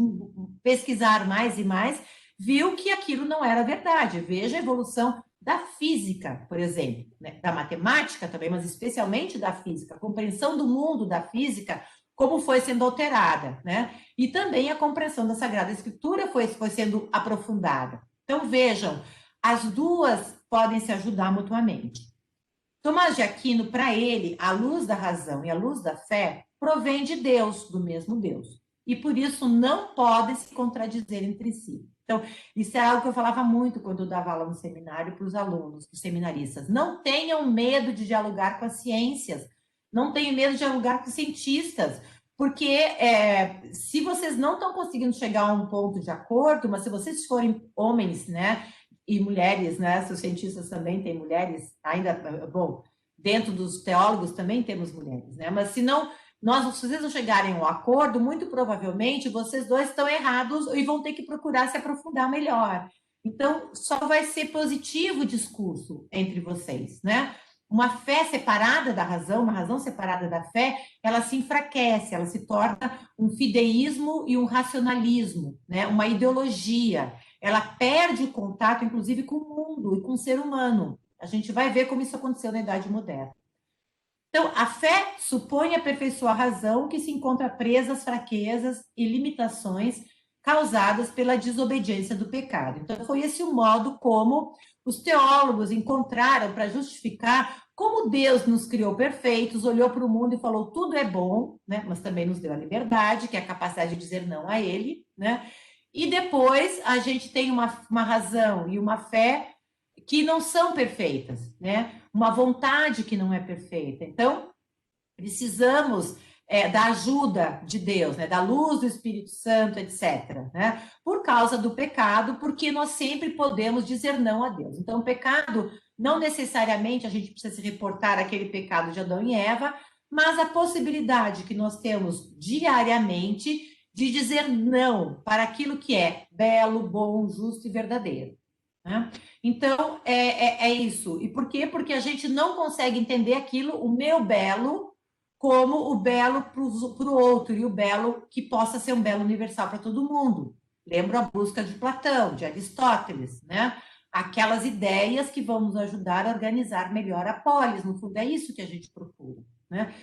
pesquisar mais e mais, viu que aquilo não era verdade. Veja a evolução da física, por exemplo, né? Da matemática também, mas especialmente da física, a compreensão do mundo da física, como foi sendo alterada, né? E também a compreensão da Sagrada Escritura foi sendo aprofundada. Então, vejam, as duas podem se ajudar mutuamente. Tomás de Aquino, para ele, a luz da razão e a luz da fé provém de Deus, do mesmo Deus. E por isso não podem se contradizer entre si. Então, isso é algo que eu falava muito quando eu dava aula no seminário para os alunos, para os seminaristas. Não tenham medo de dialogar com as ciências, não tenham medo de dialogar com os cientistas, porque se vocês não estão conseguindo chegar a um ponto de acordo, mas se vocês forem homens, né, e mulheres, né, os cientistas também têm mulheres, ainda, bom, dentro dos teólogos também temos mulheres, né, mas se não, se vocês não chegarem a um acordo, muito provavelmente vocês dois estão errados e vão ter que procurar se aprofundar melhor. Então, só vai ser positivo o discurso entre vocês, né? Uma fé separada da razão, uma razão separada da fé, ela se enfraquece, ela se torna um fideísmo e um racionalismo, né? Uma ideologia. Ela perde o contato, inclusive, com o mundo e com o ser humano. A gente vai ver como isso aconteceu na Idade Moderna. Então, a fé supõe aperfeiçoar a razão que se encontra presa às fraquezas e limitações causadas pela desobediência do pecado. Então, foi esse o modo como os teólogos encontraram para justificar como Deus nos criou perfeitos, olhou para o mundo e falou tudo é bom, né? Mas também nos deu a liberdade, que é a capacidade de dizer não a ele, né? E depois a gente tem uma razão e uma fé que não são perfeitas, né? Uma vontade que não é perfeita. Então, precisamos da ajuda de Deus, né? Da luz do Espírito Santo, etc. Né? Por causa do pecado, porque nós sempre podemos dizer não a Deus. Então, o pecado, não necessariamente a gente precisa se reportar aquele pecado de Adão e Eva, mas a possibilidade que nós temos diariamente de dizer não para aquilo que é belo, bom, justo e verdadeiro. Né? Então, é isso. E por quê? Porque a gente não consegue entender aquilo, o meu belo, como o belo para o outro, e o belo que possa ser um belo universal para todo mundo. Lembro a busca de Platão, de Aristóteles, né? Aquelas ideias que vão nos ajudar a organizar melhor a polis. No fundo, é isso que a gente procura, né?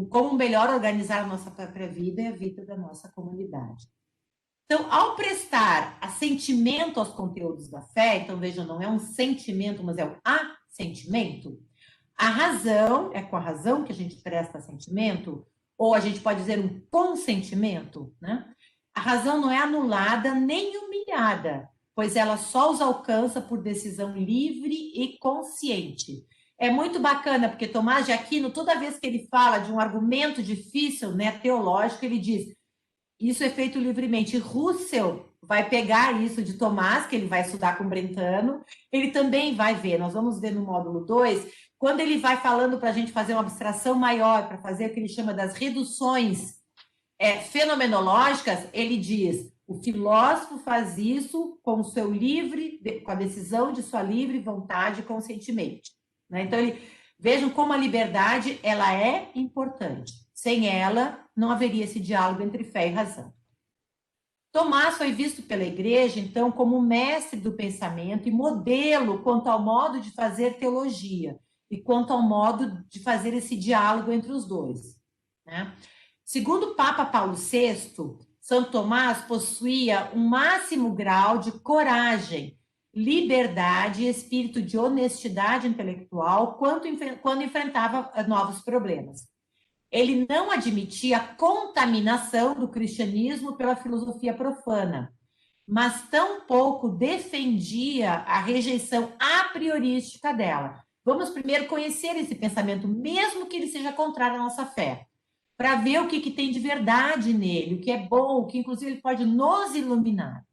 Como melhor organizar a nossa própria vida e a vida da nossa comunidade. Então, ao prestar assentimento aos conteúdos da fé, então veja, não é um sentimento, mas é um assentimento, A razão, é com a razão que a gente presta sentimento, ou a gente pode dizer um consentimento, né? A razão não é anulada nem humilhada, pois ela só os alcança por decisão livre e consciente. É muito bacana, porque Tomás de Aquino, toda vez que ele fala de um argumento difícil, né, teológico, ele diz: isso é feito livremente. Russell vai pegar isso de Tomás, que ele vai estudar com Brentano, ele também vai ver, nós vamos ver no módulo 2, quando ele vai falando para a gente fazer uma abstração maior, para fazer o que ele chama das reduções fenomenológicas, ele diz: o filósofo faz isso com o seu livre, com a decisão de sua livre vontade conscientemente. Né? Então, vejam como a liberdade ela é importante. Sem ela, não haveria esse diálogo entre fé e razão. Tomás foi visto pela igreja, então, como mestre do pensamento e modelo quanto ao modo de fazer teologia e quanto ao modo de fazer esse diálogo entre os dois. Né? Segundo o Papa Paulo VI, São Tomás possuía um máximo grau de coragem, liberdade e espírito de honestidade intelectual quando enfrentava novos problemas. Ele não admitia a contaminação do cristianismo pela filosofia profana, mas tampouco defendia a rejeição a priorística dela. Vamos primeiro conhecer esse pensamento, mesmo que ele seja contrário à nossa fé, para ver o que tem de verdade nele, o que é bom, o que inclusive ele pode nos iluminar.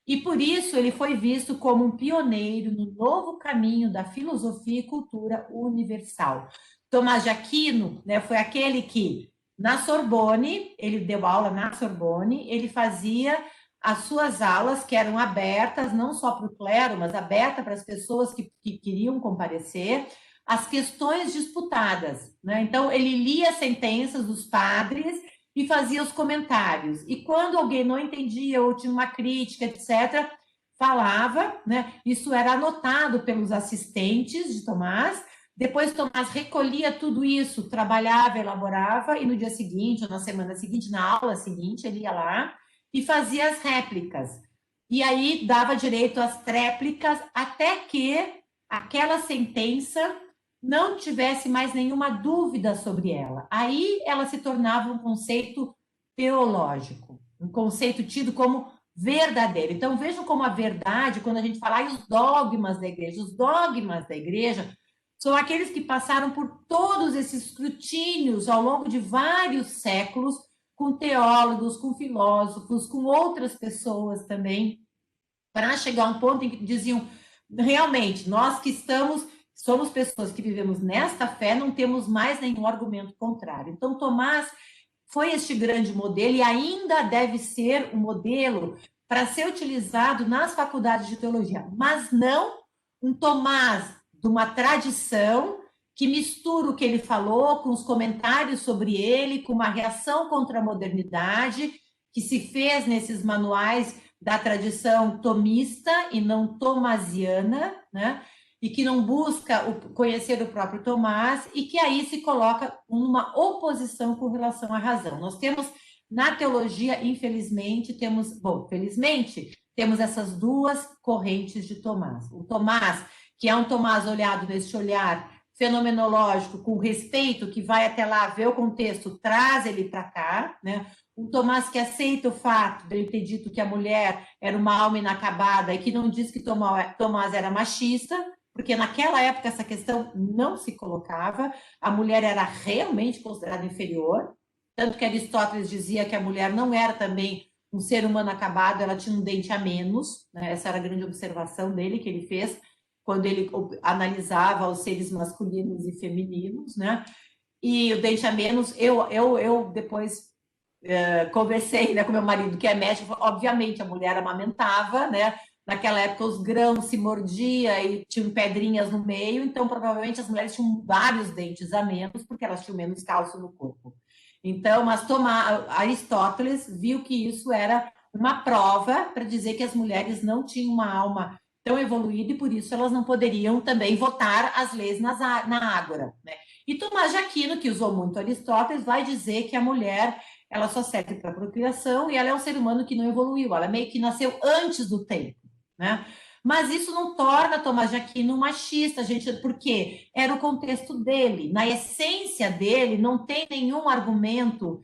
E por isso ele foi visto como um pioneiro no novo caminho da filosofia e cultura universal. Tomás de Aquino, né, foi aquele que, na Sorbonne, ele deu aula na Sorbonne, ele fazia as suas aulas, que eram abertas, não só para o clero, mas abertas para as pessoas que queriam comparecer, as questões disputadas. Né? Então, ele lia as sentenças dos padres e fazia os comentários. E quando alguém não entendia ou tinha uma crítica, etc., falava, né? Isso era anotado pelos assistentes de Tomás. Depois Tomás recolhia tudo isso, trabalhava, elaborava, e no dia seguinte, ou na semana seguinte, na aula seguinte, ele ia lá e fazia as réplicas. E aí dava direito às tréplicas até que aquela sentença não tivesse mais nenhuma dúvida sobre ela. Aí ela se tornava um conceito teológico, um conceito tido como verdadeiro. Então vejam como a verdade, quando a gente fala os dogmas da igreja são aqueles que passaram por todos esses escrutínios ao longo de vários séculos, com teólogos, com filósofos, com outras pessoas também, para chegar a um ponto em que diziam, realmente, nós que somos pessoas que vivemos nesta fé, não temos mais nenhum argumento contrário. Então, Tomás foi este grande modelo e ainda deve ser um modelo para ser utilizado nas faculdades de teologia, mas não um Tomás de uma tradição que mistura o que ele falou com os comentários sobre ele, com uma reação contra a modernidade que se fez nesses manuais da tradição tomista e não tomasiana, né? E que não busca conhecer o próprio Tomás e que aí se coloca uma oposição com relação à razão. Nós temos na teologia, infelizmente, felizmente, temos essas duas correntes de Tomás. O Tomás, que é um Tomás olhado nesse olhar fenomenológico, com respeito, que vai até lá ver o contexto, traz ele para cá, né? Um Tomás que aceita o fato de ele ter dito que a mulher era uma alma inacabada e que não diz que Tomás era machista, porque naquela época essa questão não se colocava, a mulher era realmente considerada inferior, tanto que Aristóteles dizia que a mulher não era também um ser humano acabado, ela tinha um dente a menos, né? Essa era a grande observação dele, que ele fez quando ele analisava os seres masculinos e femininos, né? E o dente a menos, eu depois conversei, né, com meu marido, que é médico, obviamente a mulher amamentava, né? Naquela época os grãos se mordia e tinham pedrinhas no meio, então provavelmente as mulheres tinham vários dentes a menos, porque elas tinham menos cálcio no corpo. Então, mas Aristóteles viu que isso era uma prova para dizer que as mulheres não tinham uma alma tão evoluída e por isso elas não poderiam também votar as leis na Ágora, né? E Tomás de Aquino, que usou muito Aristóteles, vai dizer que a mulher ela só serve para procriação e ela é um ser humano que não evoluiu, ela meio que nasceu antes do tempo, né? Mas isso não torna Tomás de Aquino machista, gente, porque era o contexto dele. Na essência dele, não tem nenhum argumento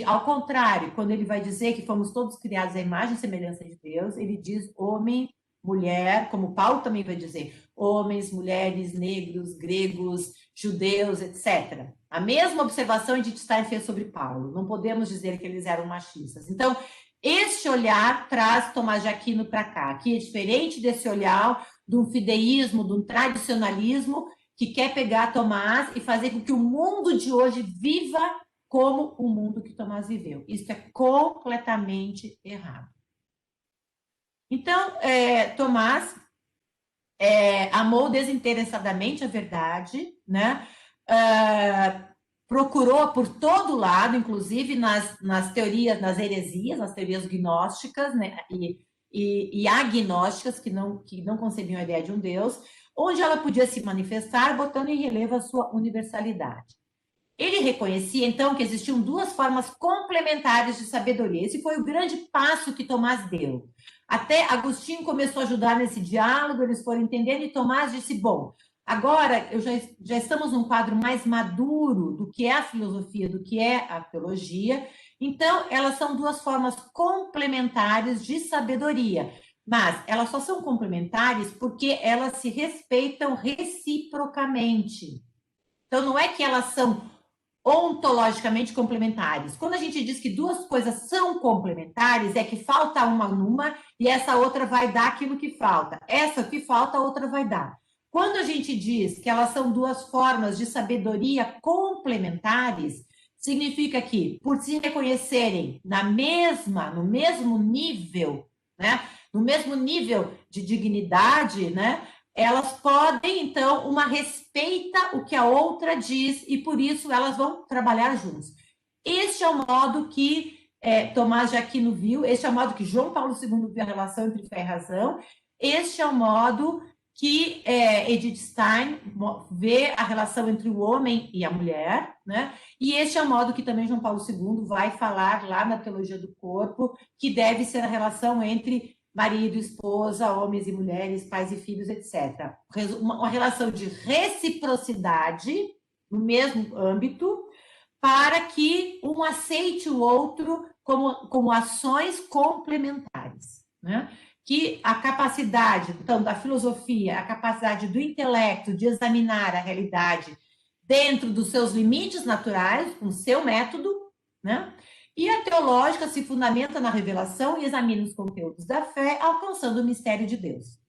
ao contrário, quando ele vai dizer que fomos todos criados à imagem e semelhança de Deus, ele diz homem, mulher, como Paulo também vai dizer, homens, mulheres, negros, gregos, judeus, etc. A mesma observação Edith Stein fez sobre Paulo. Não podemos dizer que eles eram machistas. Então, este olhar traz Tomás de Aquino para cá, que é diferente desse olhar de um fideísmo, de um tradicionalismo que quer pegar Tomás e fazer com que o mundo de hoje viva como o mundo que Tomás viveu. Isso é completamente errado. Então, Tomás amou desinteressadamente a verdade, né? Procurou por todo lado, inclusive nas teorias, nas heresias, nas teorias gnósticas, né? e agnósticas, que não concebiam a ideia de um Deus, onde ela podia se manifestar, botando em relevo a sua universalidade. Ele reconhecia, então, que existiam duas formas complementares de sabedoria. Esse foi o grande passo que Tomás deu. Até Agostinho começou a ajudar nesse diálogo, eles foram entendendo, e Tomás disse, bom, agora já estamos num quadro mais maduro do que é a filosofia, do que é a teologia, então elas são duas formas complementares de sabedoria, mas elas só são complementares porque elas se respeitam reciprocamente. Então, não é que elas são ontologicamente complementares. Quando a gente diz que duas coisas são complementares, é que falta uma numa e essa outra vai dar aquilo que falta. Essa que falta, a outra vai dar. Quando a gente diz que elas são duas formas de sabedoria complementares, significa que, por se reconhecerem no mesmo nível, né? No mesmo nível de dignidade, né? Elas podem, então, uma respeita o que a outra diz e, por isso, elas vão trabalhar juntos. Este é o modo que Tomás de Aquino viu, este é o modo que João Paulo II viu a relação entre fé e razão, este é o modo que Edith Stein vê a relação entre o homem e a mulher, né? E este é o modo que também João Paulo II vai falar lá na Teologia do Corpo, que deve ser a relação entre marido, esposa, homens e mulheres, pais e filhos, etc. Uma relação de reciprocidade no mesmo âmbito, para que um aceite o outro como ações complementares, né? Que a capacidade, então, da filosofia, a capacidade do intelecto de examinar a realidade dentro dos seus limites naturais, com seu método, né? E a teológica se fundamenta na revelação e examina os conteúdos da fé, alcançando o mistério de Deus.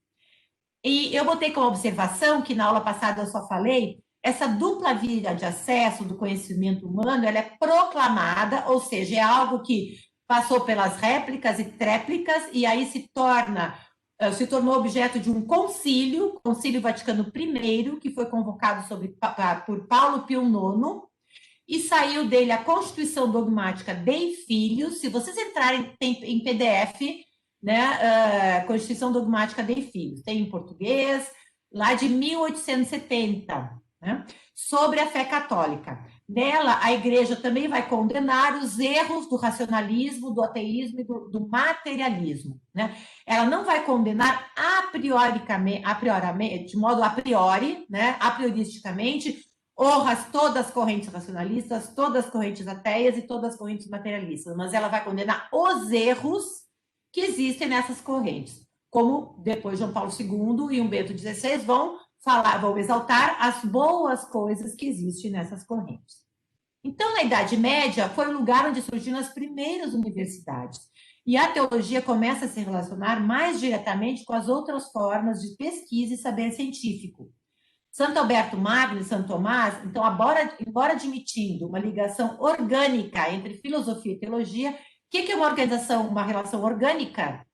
E eu botei como observação, que na aula passada eu só falei, essa dupla via de acesso do conhecimento humano, ela é proclamada, ou seja, é algo que passou pelas réplicas e tréplicas, e aí se tornou objeto de um concílio, Concílio Vaticano I, que foi convocado por Paulo Pio IX, e saiu dele a Constituição Dogmática Dei Filhos. Se vocês entrarem em PDF, né, Constituição Dogmática Dei Filhos, tem em português, lá de 1870, né, sobre a fé católica. Nela, a Igreja também vai condenar os erros do racionalismo, do ateísmo e do materialismo, né? Ela não vai condenar de modo a priori, né, a prioristicamente, todas as correntes racionalistas, todas as correntes ateias e todas as correntes materialistas, mas ela vai condenar os erros que existem nessas correntes, como depois João Paulo II e Bento XVI vão exaltar as boas coisas que existem nessas correntes. Então, na Idade Média, foi o lugar onde surgiram as primeiras universidades, e a teologia começa a se relacionar mais diretamente com as outras formas de pesquisa e saber científico. Santo Alberto Magno e Santo Tomás, então, embora admitindo uma ligação orgânica entre filosofia e teologia, o que é uma relação orgânica?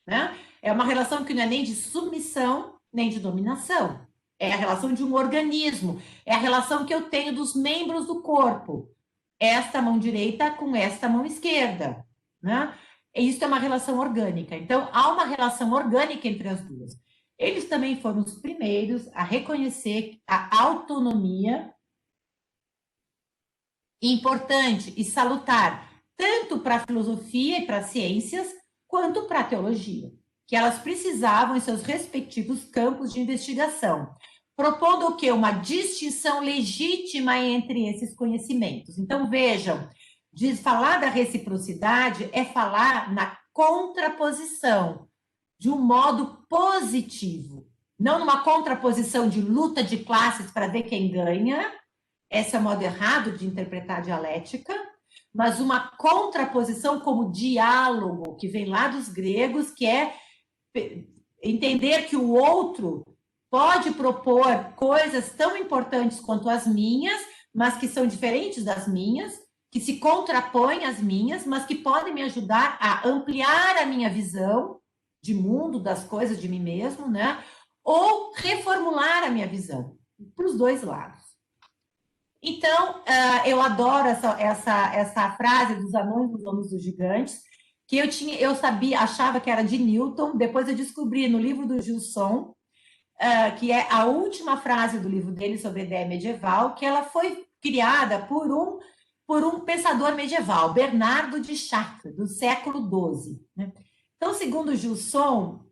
Né? É uma relação que não é nem de submissão, nem de dominação. É a relação de um organismo. É a relação que eu tenho dos membros do corpo. Esta mão direita com esta mão esquerda. Né? Isso é uma relação orgânica. Então, há uma relação orgânica entre as duas. Eles também foram os primeiros a reconhecer a autonomia importante e salutar, tanto para a filosofia e para as ciências, quanto para a teologia, que elas precisavam em seus respectivos campos de investigação, propondo o quê? Uma distinção legítima entre esses conhecimentos. Então, vejam, falar da reciprocidade é falar na contraposição, de um modo positivo, não numa contraposição de luta de classes para ver quem ganha, esse é o modo errado de interpretar a dialética, mas uma contraposição como diálogo, que vem lá dos gregos, que é entender que o outro pode propor coisas tão importantes quanto as minhas, mas que são diferentes das minhas, que se contrapõem às minhas, mas que podem me ajudar a ampliar a minha visão de mundo, das coisas, de mim mesmo, né? Ou reformular a minha visão, para os dois lados. Então, eu adoro essa frase dos anões, dos homens, dos gigantes, que eu sabia, achava que era de Newton, depois eu descobri no livro do Gilson, que é a última frase do livro dele sobre a ideia medieval, que ela foi criada por um pensador medieval, Bernardo de Chartres, do século XII. Né? Então, segundo Gilson,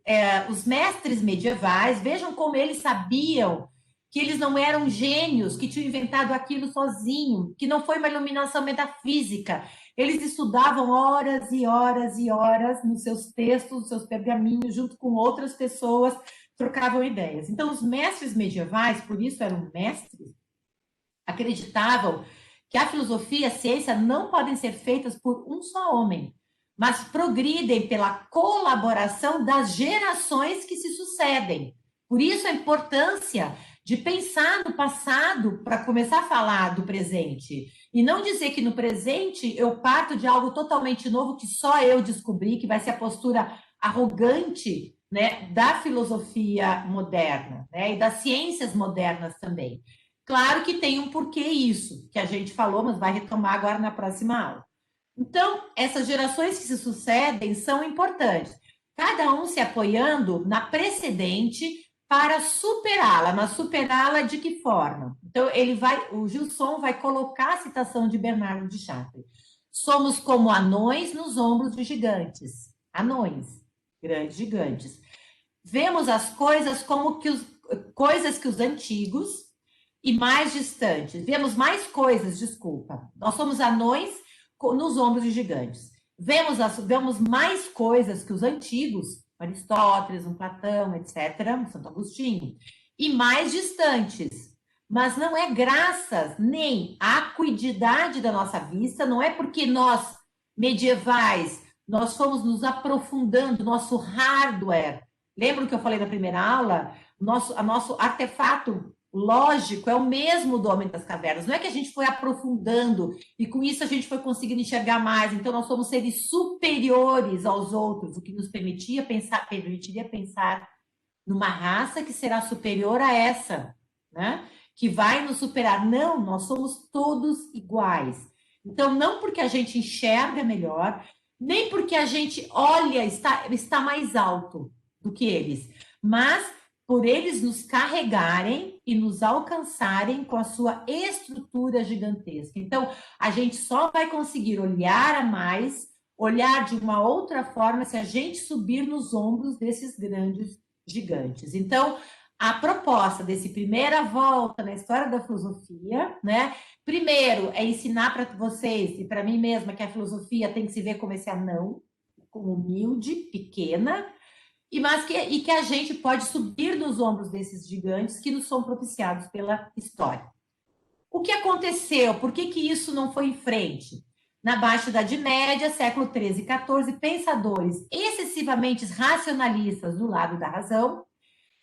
os mestres medievais, vejam como eles sabiam que eles não eram gênios, que tinham inventado aquilo sozinho, que não foi uma iluminação metafísica. Eles estudavam horas e horas e horas nos seus textos, nos seus pergaminhos, junto com outras pessoas, trocavam ideias. Então, os mestres medievais, por isso eram mestres, acreditavam que a filosofia e a ciência não podem ser feitas por um só homem, mas progridem pela colaboração das gerações que se sucedem. Por isso a importância de pensar no passado para começar a falar do presente. E não dizer que no presente eu parto de algo totalmente novo que só eu descobri, que vai ser a postura arrogante, né, da filosofia moderna, né, e das ciências modernas também. Claro que tem um porquê isso, que a gente falou, mas vai retomar agora na próxima aula. Então, essas gerações que se sucedem são importantes, cada um se apoiando na precedente para superá-la, mas superá-la de que forma? Então, o Gilson vai colocar a citação de Bernardo de Chartres. Somos como anões nos ombros de gigantes. Anões, grandes gigantes. Vemos as coisas como coisas que os antigos e mais distantes. Vemos mais coisas, desculpa. Nós somos anões nos ombros de gigantes. Vemos mais coisas que os antigos, Aristóteles, Platão, etc., Santo Agostinho, e mais distantes. Mas não é graças nem à acuidade da nossa vista, não é porque nós, medievais, nós fomos nos aprofundando, nosso hardware. Lembra que eu falei na primeira aula? Nosso artefato lógico é o mesmo do Homem das Cavernas. Não é que a gente foi aprofundando e com isso a gente foi conseguindo enxergar mais. Então, nós somos seres superiores aos outros, o que nos permitiria pensar numa raça que será superior a essa, né? Que vai nos superar. Não, nós somos todos iguais. Então, não porque a gente enxerga melhor, nem porque a gente olha, está mais alto do que eles, mas por eles nos carregarem e nos alcançarem com a sua estrutura gigantesca. Então, a gente só vai conseguir olhar a mais, olhar de uma outra forma, se a gente subir nos ombros desses grandes gigantes. Então, a proposta desse primeira volta na história da filosofia, né? Primeiro, é ensinar para vocês e para mim mesma que a filosofia tem que se ver como esse anão, como humilde, pequena, e que a gente pode subir nos ombros desses gigantes que nos são propiciados pela história. O que aconteceu? Por que isso não foi em frente? Na Baixa Idade Média, século XIII e XIV, pensadores excessivamente racionalistas do lado da razão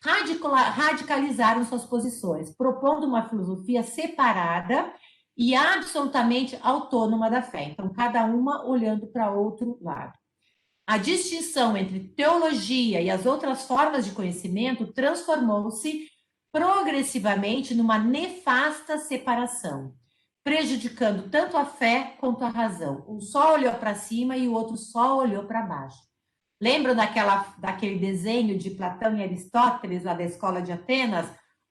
radicalizaram suas posições, propondo uma filosofia separada e absolutamente autônoma da fé. Então, cada uma olhando para outro lado. A distinção entre teologia e as outras formas de conhecimento transformou-se progressivamente numa nefasta separação, prejudicando tanto a fé quanto a razão. Um só olhou para cima e o outro só olhou para baixo. Lembram daquele desenho de Platão e Aristóteles, lá da escola de Atenas?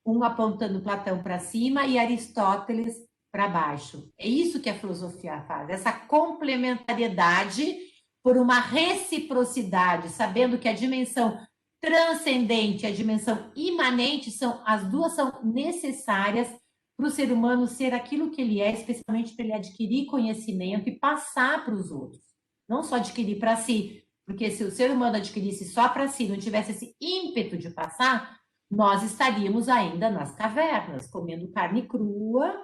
Um apontando Platão para cima e Aristóteles para baixo. É isso que a filosofia faz, essa complementariedade, por uma reciprocidade, sabendo que a dimensão transcendente e a dimensão imanente as duas são necessárias para o ser humano ser aquilo que ele é, especialmente para ele adquirir conhecimento e passar para os outros. Não só adquirir para si, porque se o ser humano adquirisse só para si, não tivesse esse ímpeto de passar, nós estaríamos ainda nas cavernas, comendo carne crua,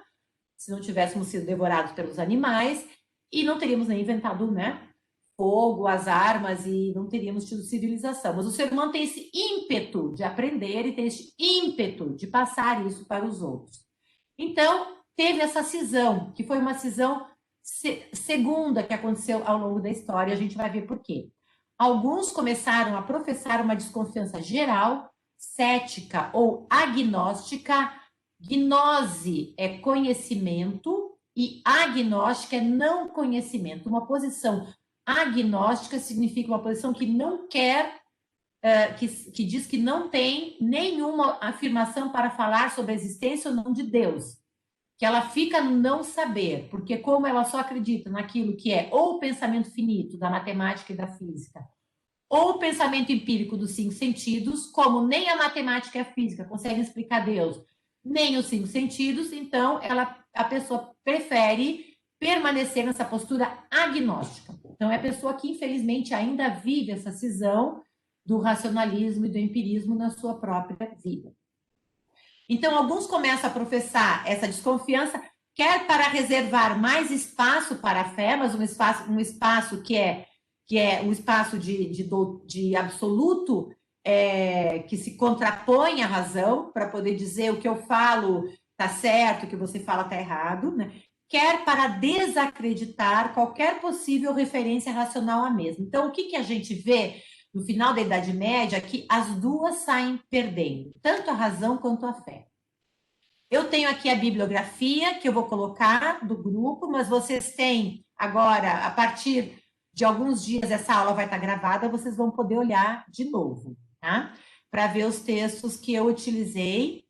se não tivéssemos sido devorados pelos animais, e não teríamos nem inventado, né, fogo, as armas, e não teríamos tido civilização. Mas o ser humano tem esse ímpeto de aprender e tem esse ímpeto de passar isso para os outros. Então, teve essa cisão, que foi uma cisão segunda que aconteceu ao longo da história, a gente vai ver por quê. Alguns começaram a professar uma desconfiança geral, cética ou agnóstica. Gnose é conhecimento e agnóstica é não conhecimento. Uma posição agnóstica significa uma posição que não quer, que diz que não tem nenhuma afirmação para falar sobre a existência ou não de Deus, que ela fica no não saber, porque como ela só acredita naquilo que é ou o pensamento finito da matemática e da física, ou o pensamento empírico dos 5 sentidos, como nem a matemática e a física conseguem explicar Deus, nem os 5 sentidos, então a pessoa prefere permanecer nessa postura agnóstica. Então, é a pessoa que, infelizmente, ainda vive essa cisão do racionalismo e do empirismo na sua própria vida. Então, alguns começam a professar essa desconfiança, quer para reservar mais espaço para a fé, mas um espaço que é um espaço de absoluto, que se contrapõe à razão, para poder dizer o que eu falo está certo, o que você fala está errado, né? Quer para desacreditar qualquer possível referência racional à mesma. Então, o que a gente vê no final da Idade Média? Que as duas saem perdendo, tanto a razão quanto a fé. Eu tenho aqui a bibliografia que eu vou colocar do grupo, mas vocês têm agora, a partir de alguns dias, essa aula vai estar gravada, vocês vão poder olhar de novo, tá? Para ver os textos que eu utilizei